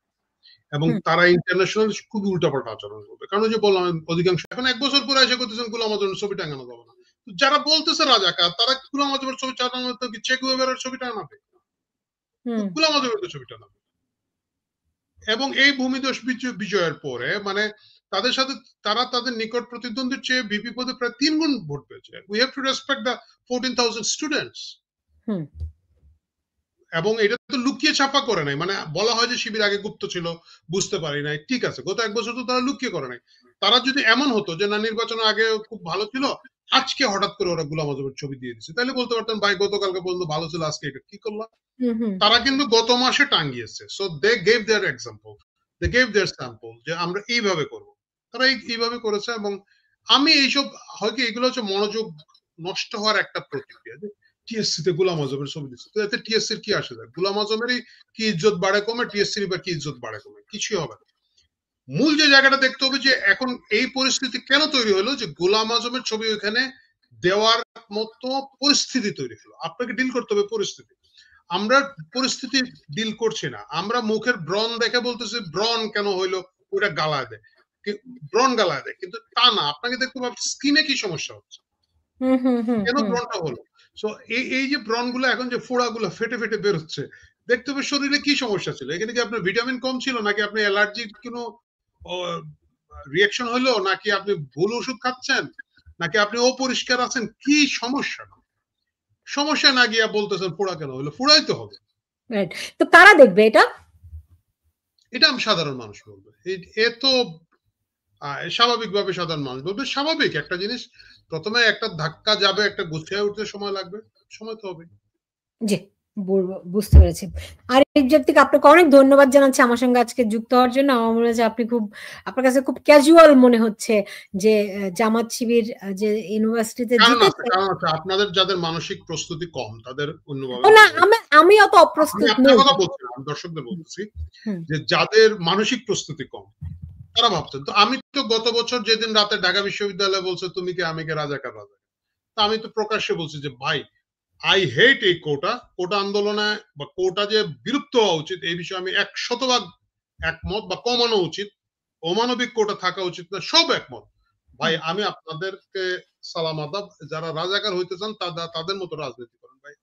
এবং তারা ইন্টারন্যাশনাল খুব উল্টাপাল্টা আচরণ করবে। কারণ যে বললাম অধিকাংশ এখন 1 বছর পরে এসে করতেছেন গোলাম আজমের ছবি টাঙানো যাবে না, যারা বলতেছে রাজাকার তারা গোলাম আজমের ছবি টাঙানো তো কি চে গুয়েভারার ছবি টাঙাবে? গোলাম আজমের ছবি টাঙাবে। এবং এই ভূমিদস্যু বিজয়ের পরে মানে তাদের সাথে তারা তাদের নিকট প্রতিদ্বন্দ্বীর চেয়ে ভিপি পদে প্রায় 3 গুণ ভোট পেয়েছে। We have to respect the 14,000 students. এবং এটা তো লুকিয়ে ছাপা করে নাই, মানে বলা হয় যে শিবির আগে গুপ্ত ছিল, বুঝতে পারি নাই, ঠিক আছে, গত 1 বছর তো তারা লুকিয়ে করে নাই। তারা যদি এমন হতো যে না নির্বাচনের আগে খুব ভালো ছিল, আজকে হঠাৎ করে ওরা গোলাম আজমের ছবি দিয়ে দিচ্ছে, তাহলে বলতে পারতেন ভাই গতকালকে বলতো ভালো ছিল, আজকে এটা কি করলাম। তারা কিন্তু গত মাসে টাঙ্গিয়েছে। So they gave their example, they gave their sample যে আমরা এইভাবে করব। তারা এইভাবে করেছে, এবং আমি এইসব হয়তো এগুলো হচ্ছে মনোযোগ নষ্ট হওয়ার একটা প্রতিক্রিয়া। টিএসসি তে গোলাম আজমের ছবি দিচ্ছে, তো এতে টিএসসির কি আসে যায়? গোলাম আজমেরই কি ইজ্জত বাড়ে কমে, টিএসসির বা কি ইজ্জত বাড়ে কমে? কিছুই হবে না। মূল যে জায়গাটা দেখতে হবে যে এখন এই পরিস্থিতি কেন তৈরি হলো, যে গোলাম আজমের ছবি ওখানে দেওয়ার মতো পরিস্থিতি তৈরি হলো। আপনাকে ডিল করতে হবে পরিস্থিতি। আমরা পরিস্থিতি ডিল করছি না, আমরা মুখের ব্রণ দেখে বলতেছি ব্রণ কেন হইলো, ওটা গালায় দেয়, ব্রণ গালায় দেয়, কিন্তু তা না, আপনাকে দেখতে হবে স্কিনে কি সমস্যা হচ্ছে, কেন ব্রণটা হলো। সো এই যে ব্রণ গুলো এখন যে ফোড়া গুলো ফেটে ফেটে বেরোচ্ছে, দেখতে হবে শরীরে কি সমস্যা ছিল, এখানে কি আপনার ভিটামিন কম ছিল, নাকি আপনি অ্যালার্জির কোনো রিয়াকশন হলো, নাকি আপনি ভুল ওষুধ খাচ্ছেন, নাকি আপনি অপরিষ্কার আছেন, কি সমস্যা? সমস্যা না গিয়া বলতেছেন ফোড়া কেন হলো, ফোড়াই তো হবে। তো কারা দেখবে এটা? এটা আমি সাধারণ মানুষ বলবে, এ তো স্বাভাবিকভাবে সাধারণ মানুষ বলবে। স্বাভাবিক একটা জিনিস, প্রথমে একটা ধাক্কা যাবে, একটা গুছিয়ে উঠতে সময় লাগবে, সময় তো হবে। জি, বুঝতে পেরেছি। আর থেকে আপনাকে অনেক ধন্যবাদ জানাচ্ছি আমার সঙ্গে আজকে যুক্ত হওয়ার জন্য। আমার মনে হচ্ছে আপনি খুব, আপনার কাছে খুব ক্যাজুয়াল মনে হচ্ছে যে জামাত শিবির যে ইউনিভার্সিটিতে আপনাদের যাদের মানসিক প্রস্তুতি কম তাদের অন্যভাবে না, আমি অত অপ্রস্তুত নই, কথা বলছি না, আমি দর্শকদের বলছি যে যাদের মানসিক প্রস্তুতি কম তারা ভাবছেন। তো আমি তো গত বছর যেদিন রাতে ঢাকা বিশ্ববিদ্যালয়ে বলছে তুমি কি আমি কে রাজাকার, তা আমি তো প্রকাশ্যে বলছি যে ভাই আই হেট এই কোটা আন্দোলনে বা কোটা যে বিলুপ্ত হওয়া উচিত এই বিষয়ে আমি 100% একমত, বা কমানো উচিত, অমানবিক কোটা থাকা উচিত না, সব একমত। ভাই আমি আপনাদেরকে সালাম আদাব, যারা রাজাকার হইতে চান তাদের মতো রাজনীতি করেন ভাই।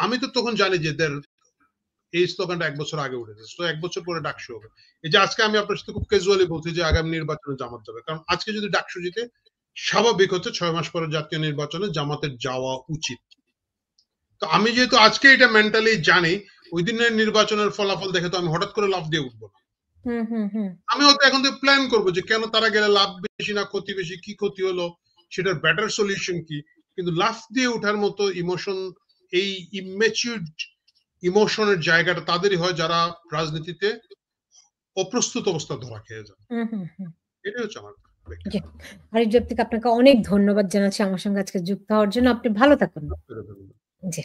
আমি তো তখন জানি যে এই স্লোগানটা 1 বছর আগে উঠেছে। তো 1 বছর পরে ডাকসু হবে। এই যে আজকে আমি আপনার সাথে খুব ক্যাজুয়ালি বলছি যে আগামী নির্বাচনে জামাত যাবে, কারণ আজকে যদি ডাকসু জিতে স্বাভাবিক হচ্ছে 6 মাস পরে জাতীয় নির্বাচনে জামাতের যাওয়া উচিত। তো আমি যেহেতু আজকে এটা মেন্টালি জানি, ওই দিনের নির্বাচনের ফলাফল দেখে তো আমি হঠাৎ করে লাফ দিয়ে উঠবো না। আমি হয়তো এখন থেকে প্ল্যান করবো যে কেন তারা গেলে লাভ বেশি না ক্ষতি বেশি, কি ক্ষতি হলো, সেটার বেটার সলিউশন কি। কিন্তু লাফ দিয়ে ওঠার মতো ইমোশন, এই ইমেচিউরড ইমোশনের জায়গাটা তাদেরই হয় যারা রাজনীতিতে অপ্রস্তুত অবস্থা ধরা খেয়ে যায়। এটাই হচ্ছে আমার ব্যাখ্যা। জি। আরিফ জব্তিক, আপনাকে অনেক ধন্যবাদ জানাচ্ছি আমার সঙ্গে আজকে যুক্ত হওয়ার জন্য। আপনি ভালো থাকুন। ধন্যবাদ। জি।